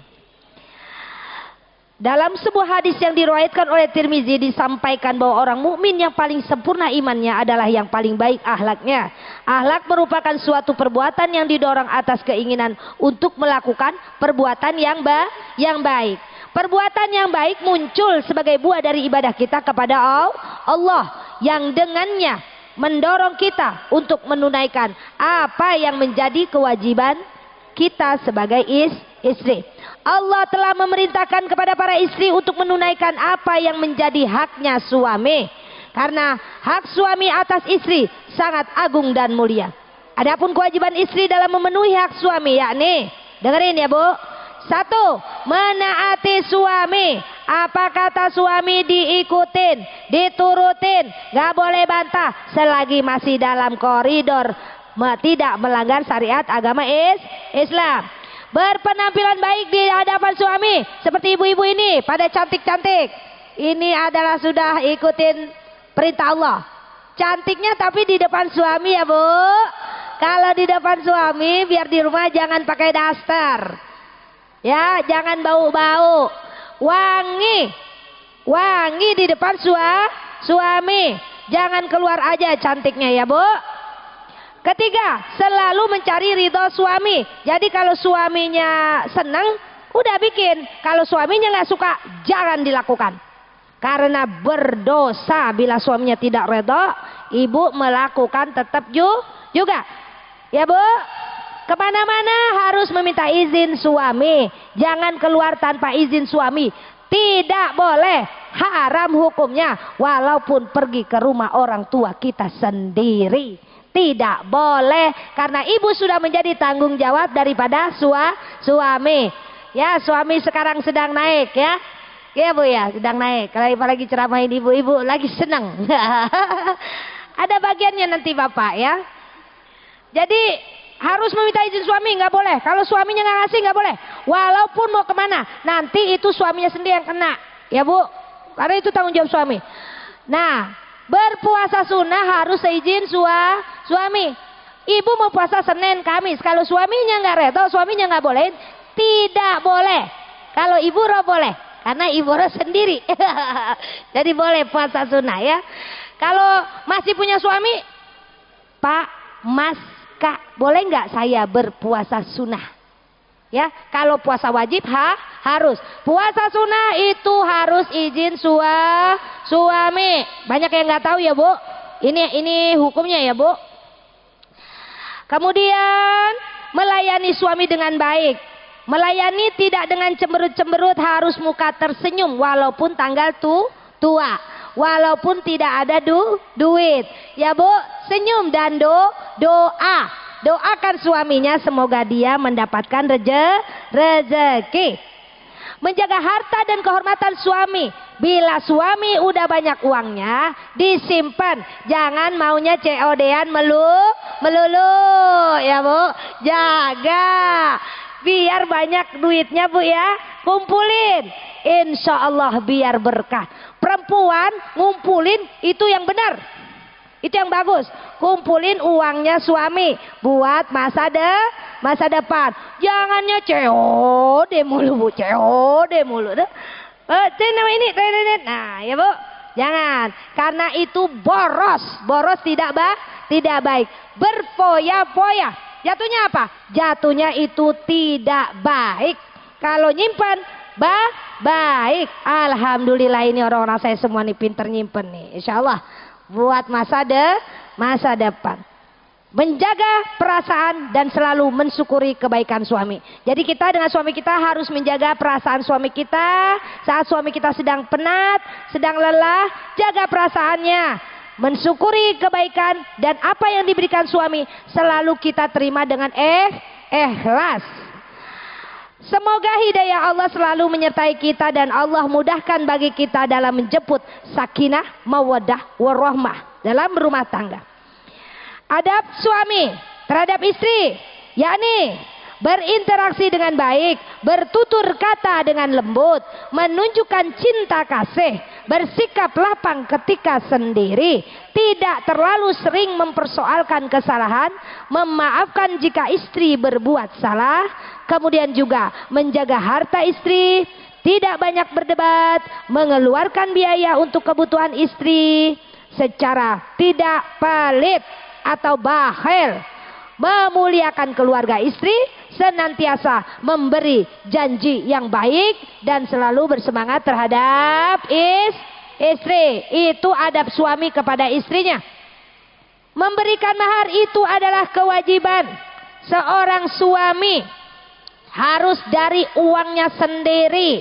Dalam sebuah hadis yang diriwayatkan oleh Tirmizi disampaikan bahwa orang mukmin yang paling sempurna imannya adalah yang paling baik akhlaknya. Akhlak merupakan suatu perbuatan yang didorong atas keinginan untuk melakukan perbuatan yang baik. Perbuatan yang baik muncul sebagai buah dari ibadah kita kepada Allah yang dengannya mendorong kita untuk menunaikan apa yang menjadi kewajiban kita sebagai istri. Allah telah memerintahkan kepada para istri untuk menunaikan apa yang menjadi haknya suami. Karena hak suami atas istri sangat agung dan mulia. Adapun kewajiban istri dalam memenuhi hak suami yakni, dengerin ya bu. 1. Menaati suami. Apa kata suami diikutin, diturutin, gak boleh bantah selagi masih dalam koridor tidak melanggar syariat agama Islam. Berpenampilan baik di hadapan suami seperti ibu-ibu ini pada cantik-cantik. Ini adalah sudah ikutin perintah Allah. Cantiknya tapi di depan suami ya bu. Kalau di depan suami biar di rumah jangan pakai daster. Ya, jangan bau-bau. Wangi di depan suami. Jangan keluar aja cantiknya ya bu. Ketiga, selalu mencari ridho suami. Jadi kalau suaminya senang, udah bikin. Kalau suaminya nggak suka, jangan dilakukan. Karena berdosa bila suaminya tidak ridho, ibu melakukan tetap juga. Ya bu, kemana-mana harus meminta izin suami. Jangan keluar tanpa izin suami. Tidak boleh, haram hukumnya. Walaupun pergi ke rumah orang tua kita sendiri. Tidak boleh, karena ibu sudah menjadi tanggung jawab daripada suami. Ya, suami sekarang sedang naik ya. Ya bu ya, sedang naik. Kalau apalagi ceramahin ibu-ibu lagi senang. Ada bagiannya nanti bapak ya. Jadi harus meminta izin suami, nggak boleh. Kalau suaminya nggak ngasih nggak boleh. Walaupun mau kemana, nanti itu suaminya sendiri yang kena. Ya bu, karena itu tanggung jawab suami. Nah, berpuasa sunnah harus seizin suami. Ibu mau puasa Senin, Kamis. Kalau suaminya nggak redo, suaminya nggak boleh. Tidak boleh. Kalau ibu boleh. karena ibu Ros sendiri. Jadi boleh puasa sunnah ya. Kalau masih punya suami, Pak, Mas, Kak, boleh nggak saya berpuasa sunnah? Ya, kalau puasa wajib harus. Puasa sunnah itu harus izin suami. Banyak yang nggak tahu ya, Bu. Ini hukumnya ya, Bu. Kemudian melayani suami dengan baik. Melayani tidak dengan cemberut-cemberut, harus muka tersenyum walaupun tanggal tua. Walaupun tidak ada duit. Ya, Bu, senyum dan doa. Doakan suaminya semoga dia mendapatkan rezeki. Menjaga harta dan kehormatan suami. Bila suami udah banyak uangnya, disimpan. Jangan maunya COD-an melulu. Ya, Bu. Jaga. Biar banyak duitnya, Bu ya. Kumpulin. Insya Allah biar berkah. Perempuan ngumpulin itu yang benar. Itu yang bagus. Kumpulin uangnya suami buat masa depan. Jangannya COD mulu, Bu. COD mulu. Nah, ya, Bu. Jangan. Karena itu boros. Boros tidak baik. Berfoya-foya. Jatuhnya apa? Jatuhnya itu tidak baik. Kalau nyimpan baik. Alhamdulillah ini orang-orang saya semua nih pinter nyimpen nih. Insya Allah buat masa depan. Menjaga perasaan dan selalu mensyukuri kebaikan suami. Jadi kita dengan suami kita harus menjaga perasaan suami kita. Saat suami kita sedang penat, sedang lelah, jaga perasaannya. Mensyukuri kebaikan dan apa yang diberikan suami selalu kita terima dengan ikhlas. Semoga hidayah Allah selalu menyertai kita dan Allah mudahkan bagi kita dalam menjemput sakinah, mawaddah, warahmah dalam rumah tangga. Adab suami terhadap istri, yakni berinteraksi dengan baik, bertutur kata dengan lembut, menunjukkan cinta kasih, bersikap lapang ketika sendiri, tidak terlalu sering mempersoalkan kesalahan, memaafkan jika istri berbuat salah, kemudian juga menjaga harta istri, tidak banyak berdebat, mengeluarkan biaya untuk kebutuhan istri secara tidak pelit atau bakhil, memuliakan keluarga istri, senantiasa memberi janji yang baik dan selalu bersemangat terhadap istri. Itu adab suami kepada istrinya. Memberikan mahar itu adalah kewajiban seorang suami, harus dari uangnya sendiri.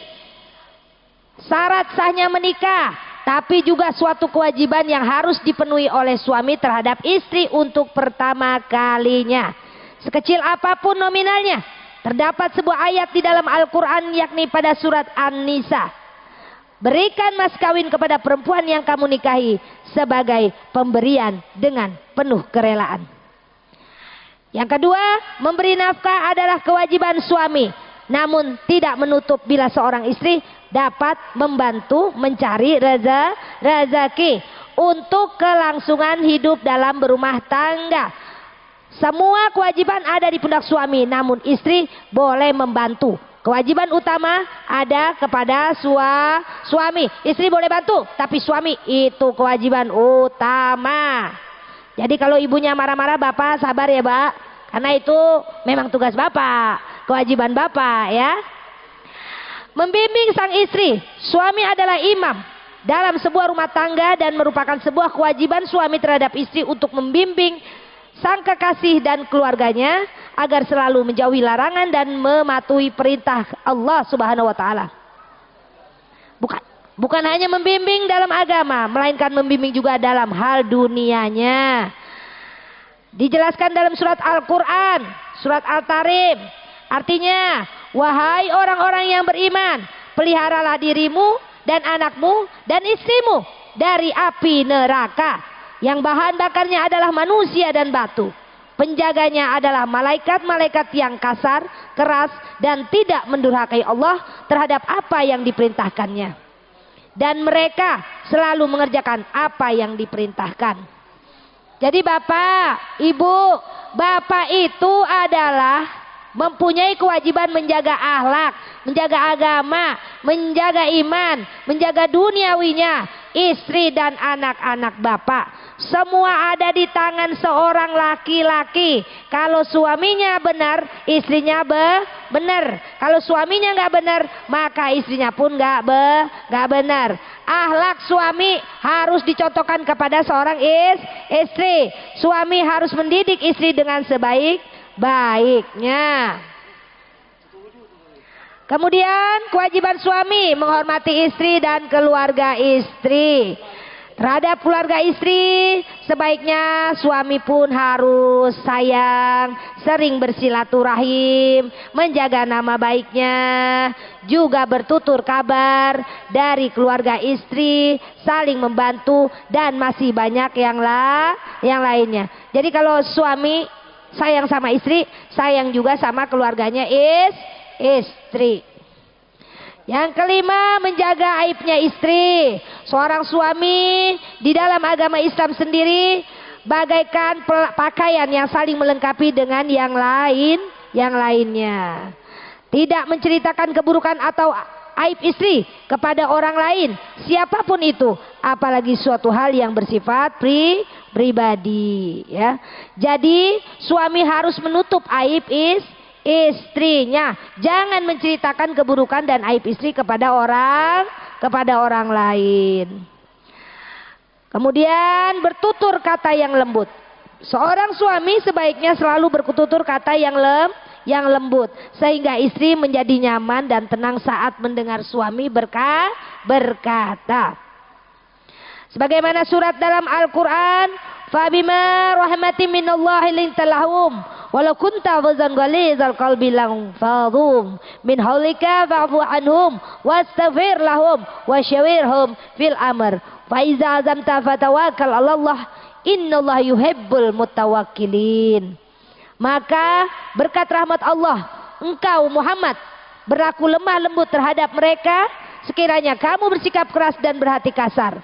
Syarat sahnya menikah, tapi juga suatu kewajiban yang harus dipenuhi oleh suami terhadap istri untuk pertama kalinya. Sekecil apapun nominalnya. Terdapat sebuah ayat di dalam Al-Quran yakni pada surat An-Nisa. Berikan mas kawin kepada perempuan yang kamu nikahi sebagai pemberian dengan penuh kerelaan. Yang kedua, memberi nafkah adalah kewajiban suami. Namun tidak menutup bila seorang istri dapat membantu mencari rezeki untuk kelangsungan hidup dalam berumah tangga. Semua kewajiban ada di pundak suami, namun istri boleh membantu. Kewajiban utama ada kepada suami. Istri boleh bantu, tapi suami itu kewajiban utama. Jadi kalau ibunya marah-marah, bapak sabar ya, Pak. Karena itu memang tugas bapak, kewajiban bapak ya. Membimbing sang istri, suami adalah imam dalam sebuah rumah tangga dan merupakan sebuah kewajiban suami terhadap istri untuk membimbing sang kekasih dan keluarganya agar selalu menjauhi larangan dan mematuhi perintah Allah Subhanahu wa taala. Bukan hanya membimbing dalam agama, melainkan membimbing juga dalam hal dunianya. Dijelaskan dalam surat Al-Quran, surat Al-Tarim. Artinya, wahai orang-orang yang beriman, peliharalah dirimu dan anakmu dan istrimu dari api neraka yang bahan bakarnya adalah manusia dan batu. Penjaganya adalah malaikat-malaikat yang kasar, keras, dan tidak mendurhakai Allah terhadap apa yang diperintahkannya. Dan mereka selalu mengerjakan apa yang diperintahkan. Jadi bapak, ibu, bapak itu adalah mempunyai kewajiban menjaga akhlak, menjaga agama, menjaga iman, menjaga duniawinya istri dan anak-anak bapak. Semua ada di tangan seorang laki-laki. Kalau suaminya benar, istrinya benar. Kalau suaminya nggak benar, maka istrinya pun nggak benar. Akhlak suami harus dicontohkan kepada seorang istri. Suami harus mendidik istri dengan sebaik-baiknya. Kemudian kewajiban suami menghormati istri dan keluarga istri. Terhadap keluarga istri, sebaiknya suami pun harus sayang, sering bersilaturahim, menjaga nama baiknya, juga bertutur kabar dari keluarga istri, saling membantu, dan masih banyak yang lainnya. Jadi kalau suami sayang sama istri, sayang juga sama keluarganya istri. Yang kelima, menjaga aibnya istri. Seorang suami di dalam agama Islam sendiri bagaikan pakaian yang saling melengkapi dengan yang lainnya. Tidak menceritakan keburukan atau aib istri kepada orang lain, siapapun itu, apalagi suatu hal yang bersifat pribadi, ya. Jadi suami harus menutup aib istrinya, jangan menceritakan keburukan dan aib istri kepada orang lain. Kemudian bertutur kata yang lembut. Seorang suami sebaiknya selalu bertutur kata yang lembut, sehingga istri menjadi nyaman dan tenang saat mendengar suami berkata. Sebagaimana surat dalam Al-Quran, "Fabima rahmatin minallahi linta lahum walau kunta fadhan ghalizal qalbi lanfadhum min haulika fa'fu anhum wastaghfir lahum wasyawirhum fil amr fa iza azamta fatawakkal 'ala Allah innallaha yuhibbul mutawakkilin." Maka berkat rahmat Allah, engkau Muhammad berlaku lemah lembut terhadap mereka. Sekiranya kamu bersikap keras dan berhati kasar,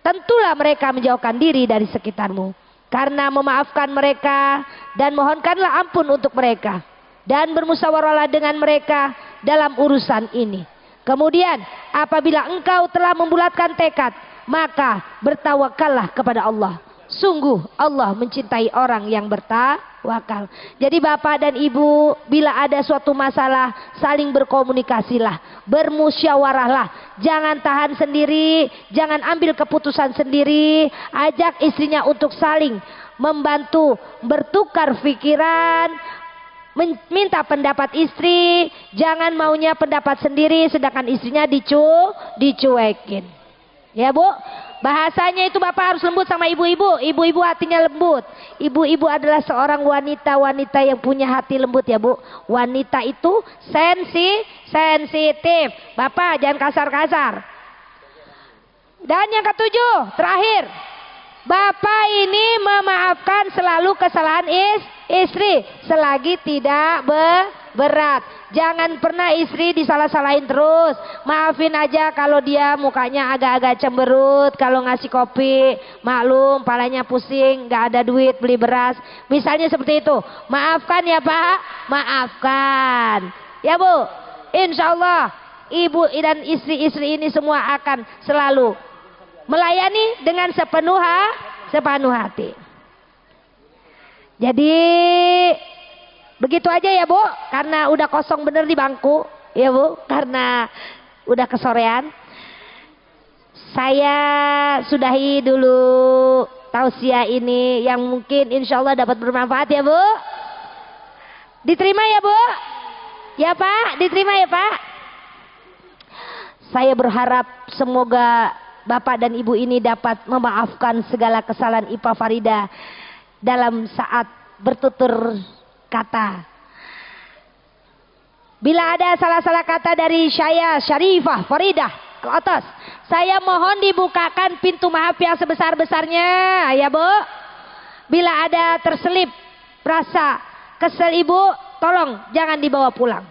tentulah mereka menjauhkan diri dari sekitarmu. Karena memaafkan mereka dan mohonkanlah ampun untuk mereka, dan bermusyawarahlah dengan mereka dalam urusan ini. Kemudian apabila engkau telah membulatkan tekad, maka bertawakallah kepada Allah. Sungguh Allah mencintai orang yang bertawakal. Jadi bapak dan ibu, bila ada suatu masalah, saling berkomunikasilah, bermusyawarahlah. Jangan tahan sendiri, jangan ambil keputusan sendiri. Ajak istrinya untuk saling membantu, bertukar pikiran, minta pendapat istri. Jangan maunya pendapat sendiri sedangkan istrinya dicuekin. Ya bu, bahasanya itu bapak harus lembut sama ibu-ibu. Ibu-ibu hatinya lembut. Ibu-ibu adalah seorang wanita yang punya hati lembut ya bu. Wanita itu sensitif. Bapak jangan kasar-kasar. Dan yang ketujuh, terakhir, bapak ini memaafkan selalu kesalahan istri selagi tidak berat. Jangan pernah istri disalah-salahin terus. Maafin aja kalau dia mukanya agak-agak cemberut, kalau ngasih kopi, maklum palanya pusing, nggak ada duit beli beras. Misalnya seperti itu. Maafkan ya Pak, maafkan. Ya Bu, insya Allah ibu dan istri-istri ini semua akan selalu melayani dengan sepenuh hati. Jadi begitu aja ya Bu, karena udah kosong bener di bangku ya Bu, karena udah kesorean. Saya sudahi dulu tausiah ini yang mungkin insya Allah dapat bermanfaat ya Bu. Diterima ya Bu? Ya Pak, diterima ya Pak. Saya berharap semoga Bapak dan Ibu ini dapat memaafkan segala kesalahan Ipa Farida dalam saat bertutur kata. Bila ada salah-salah kata dari saya Syarifah Faridah ke atas, saya mohon dibukakan pintu maaf yang sebesar-besarnya ya Bu. Bila ada terselip rasa kesel Ibu, tolong jangan dibawa pulang.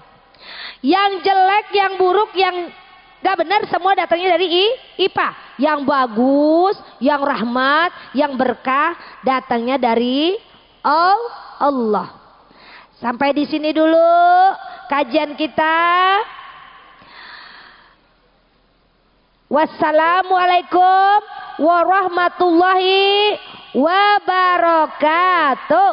Yang jelek, yang buruk, yang gak benar semua datangnya dari IPA. Yang bagus, yang rahmat, yang berkah datangnya dari Allah. Sampai di sini dulu kajian kita. Wassalamualaikum warahmatullahi wabarakatuh.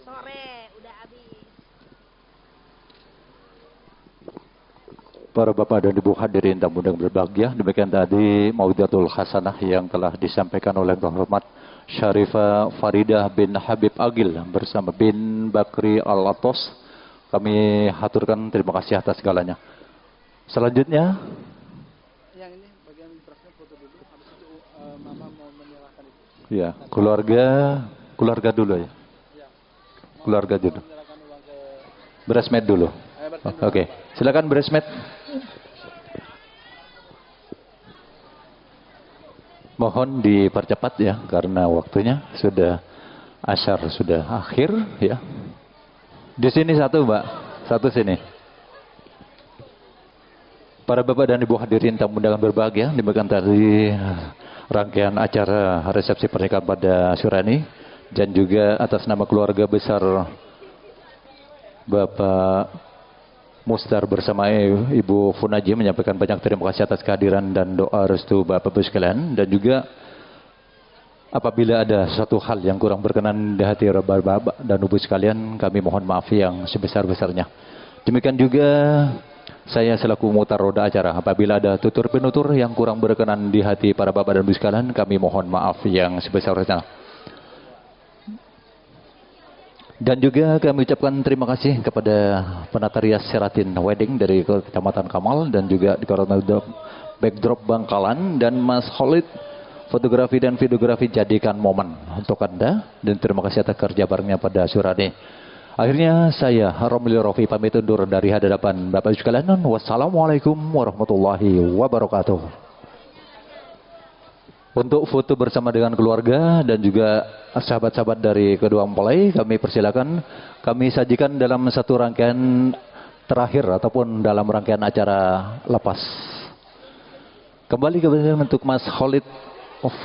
Sore udah habis. Para bapak dan ibu hadirin tamu yang berbahagia, demikian tadi Mau'izatul Hasanah yang telah disampaikan oleh Yang Terhormat Syarifah Faridah bin Habib Agil bersama bin Bakri Al-Atos. Kami haturkan terima kasih atas segalanya. Selanjutnya, Yang ini bagian berasnya foto dulu, habis itu mama mau menyerahkan itu. ya keluarga dulu ya. Keluarga dulu. Menyerahkan uang ke Beresmed dulu. Oke, silakan beresmed. Mohon dipercepat ya, karena waktunya sudah asyar sudah akhir ya. Di sini satu mbak, satu sini. Para bapak dan ibu hadirin tamu undangan berbahagia, demikian tadi rangkaian acara resepsi pernikahan pada Surani dan juga atas nama keluarga besar Bapak Mustar bersama Ibu Funaji menyampaikan banyak terima kasih atas kehadiran dan doa restu Bapak-Bapak sekalian, dan juga apabila ada suatu hal yang kurang berkenan di hati Bapak dan Ibu sekalian, kami mohon maaf yang sebesar-besarnya. Demikian juga saya selaku mutar roda acara, apabila ada tutur penutur yang kurang berkenan di hati para Bapak dan Ibu sekalian, kami mohon maaf yang sebesar-besarnya. Dan juga kami ucapkan terima kasih kepada penata rias Seratin Wedding dari Kecamatan Kamal dan juga di Koordinator Backdrop Bangkalan, dan Mas Khalid fotografi dan videografi jadikan momen untuk Anda, dan terima kasih atas kerja barengnya pada Surani. Akhirnya saya Romli Rofi pamit undur dari hadapan Bapak sekalian. Wassalamualaikum warahmatullahi wabarakatuh. Untuk foto bersama dengan keluarga dan juga sahabat-sahabat dari kedua mempelai, kami persilakan, kami sajikan dalam satu rangkaian terakhir ataupun dalam rangkaian acara lepas. Kembali kepada untuk Mas Khalid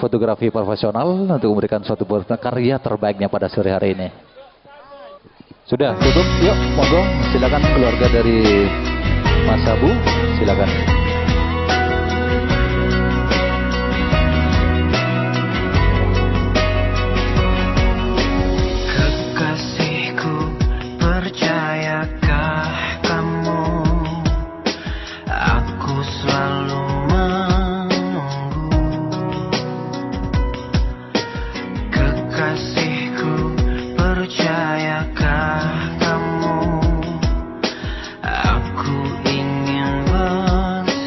fotografi profesional untuk memberikan suatu karya terbaiknya pada sore hari ini. Sudah cukup, yuk monggo silakan keluarga dari Mas Abu, silakan. Percayakah kamu, aku selalu menunggu. Kekasihku, percayakah kamu, aku ingin bersama.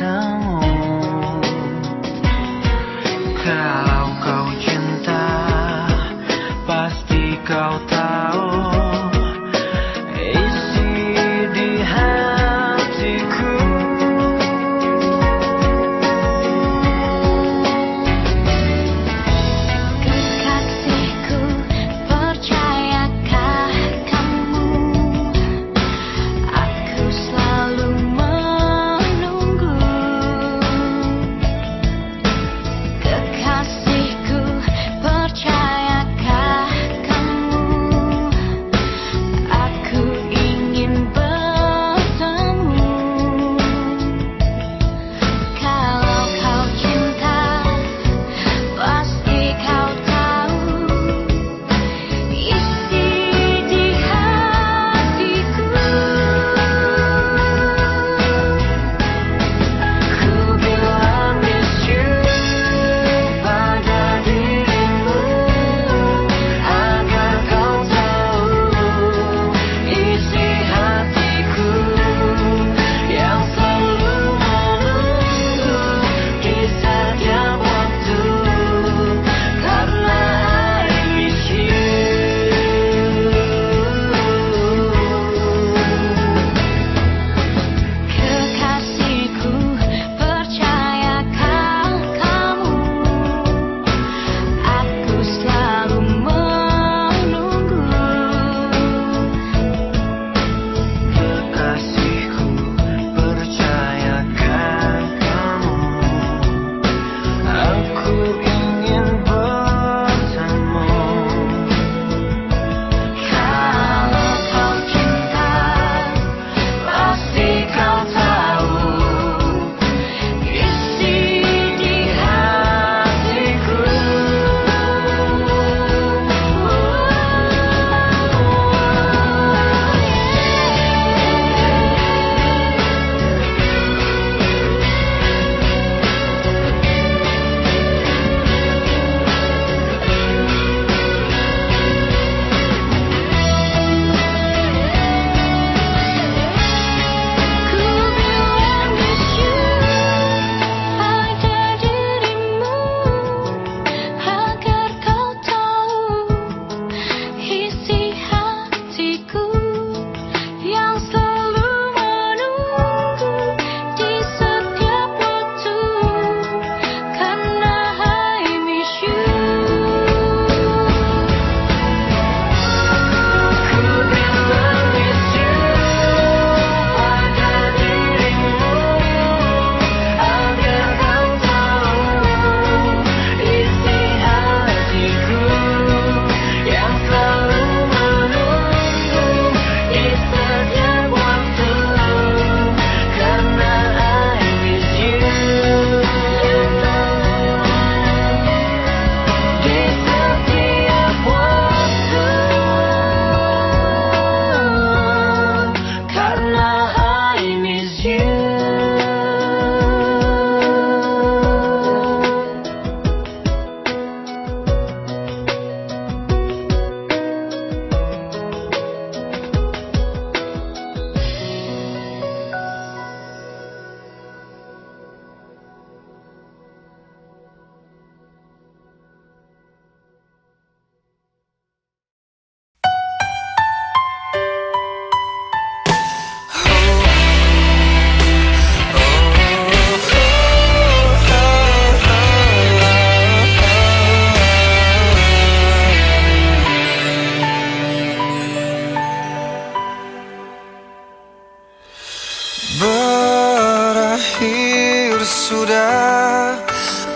sudah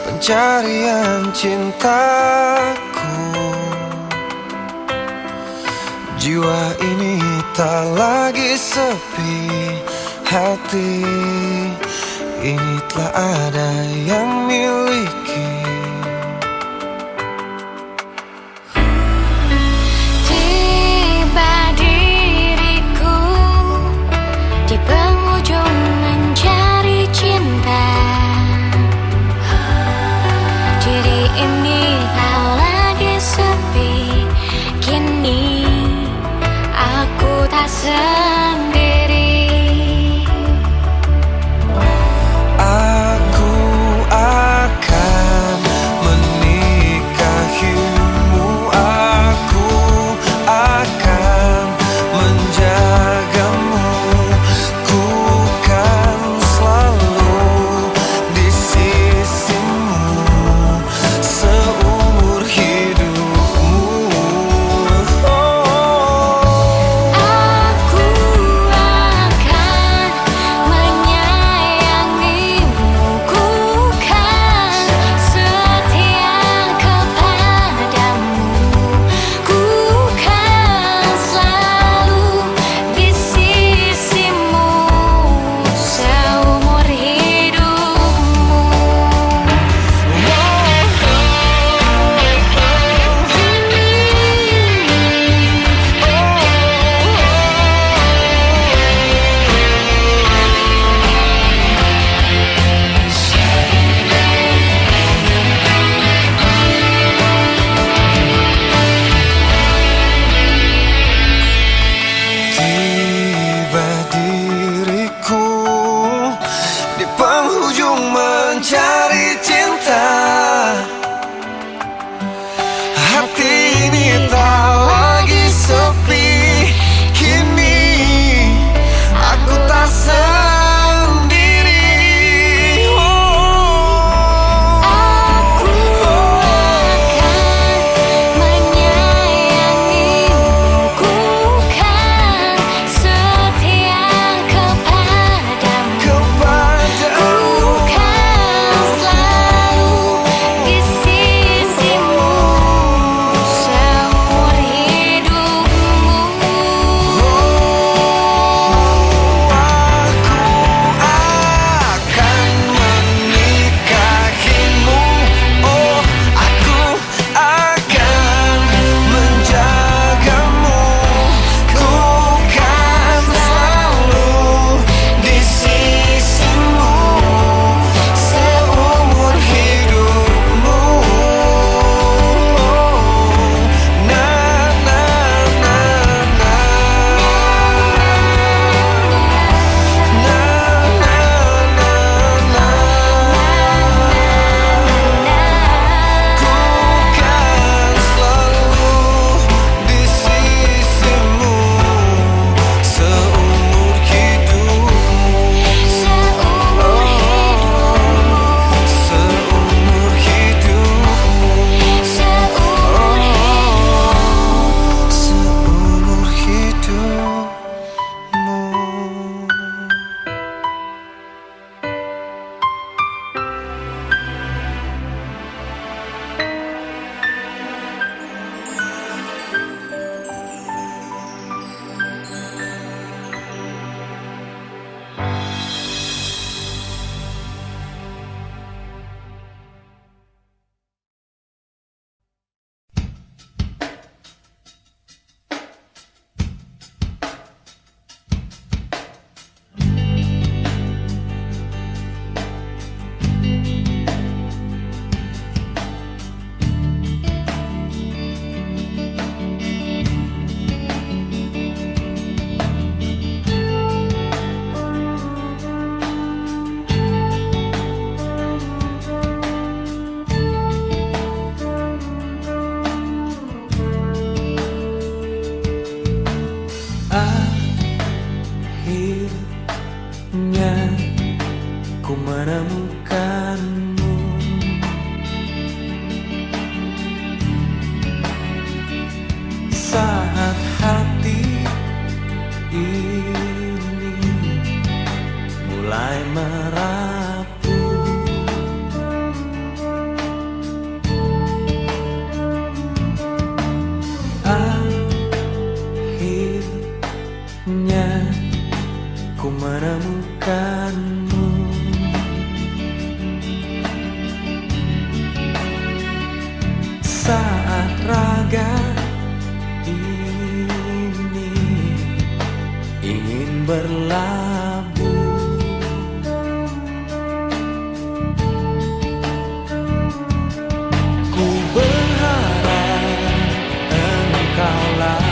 pencarian cintaku. Jiwa ini tak lagi sepi, hati ini telah ada yang miliki. Tiba diriku di penghujung mencari cinta. Diri ini tak lagi sepi, kini aku tak sendiri. Aku akan menikahimu, aku akan menjagamu, ku kan selalu di sisimu seumur hidupmu. Aku menemukanmu. Saat raga ini ingin berlabuh, ku berharap engkaulah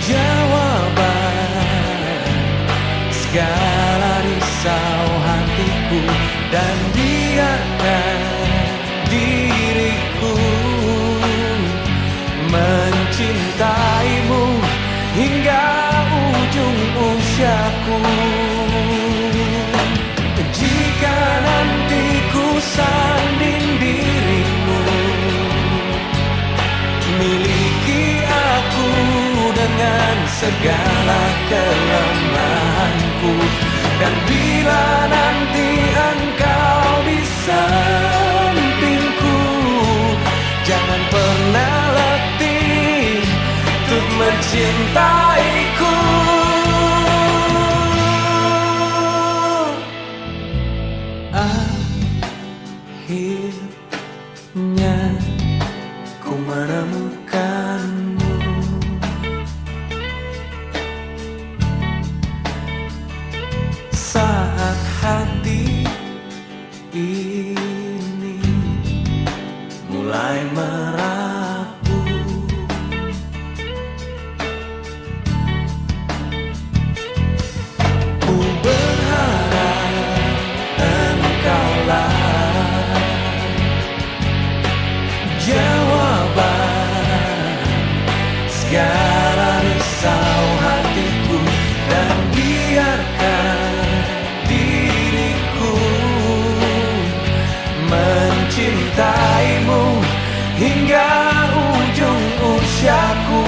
jawaban segala risau hatiku, dan biarkan diriku mencintaimu hingga ujung usiaku. Jika nanti ku sanding dirimu, miliki aku dengan segala kelemahanku, dan bila nanti engkau di sampingku, jangan pernah letih untuk mencintaiku. Akhirnya ku menemukanmu. Saat hati ini mulai merapuh, ku berharap engkaulah jawaban segala risau hatiku, dan biarkan diriku mencintaimu hingga ujung usiaku.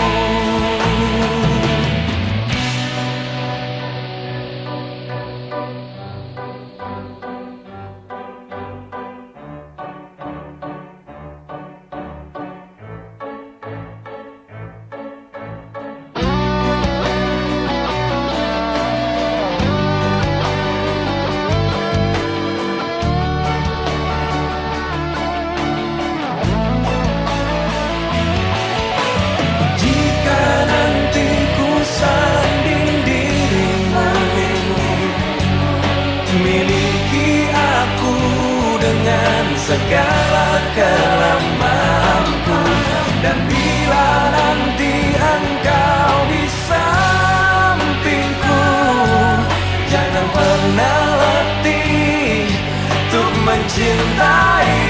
Miliki aku dengan segala kelemahanku, dan bila nanti engkau di sampingku, jangan pernah letih untuk mencintai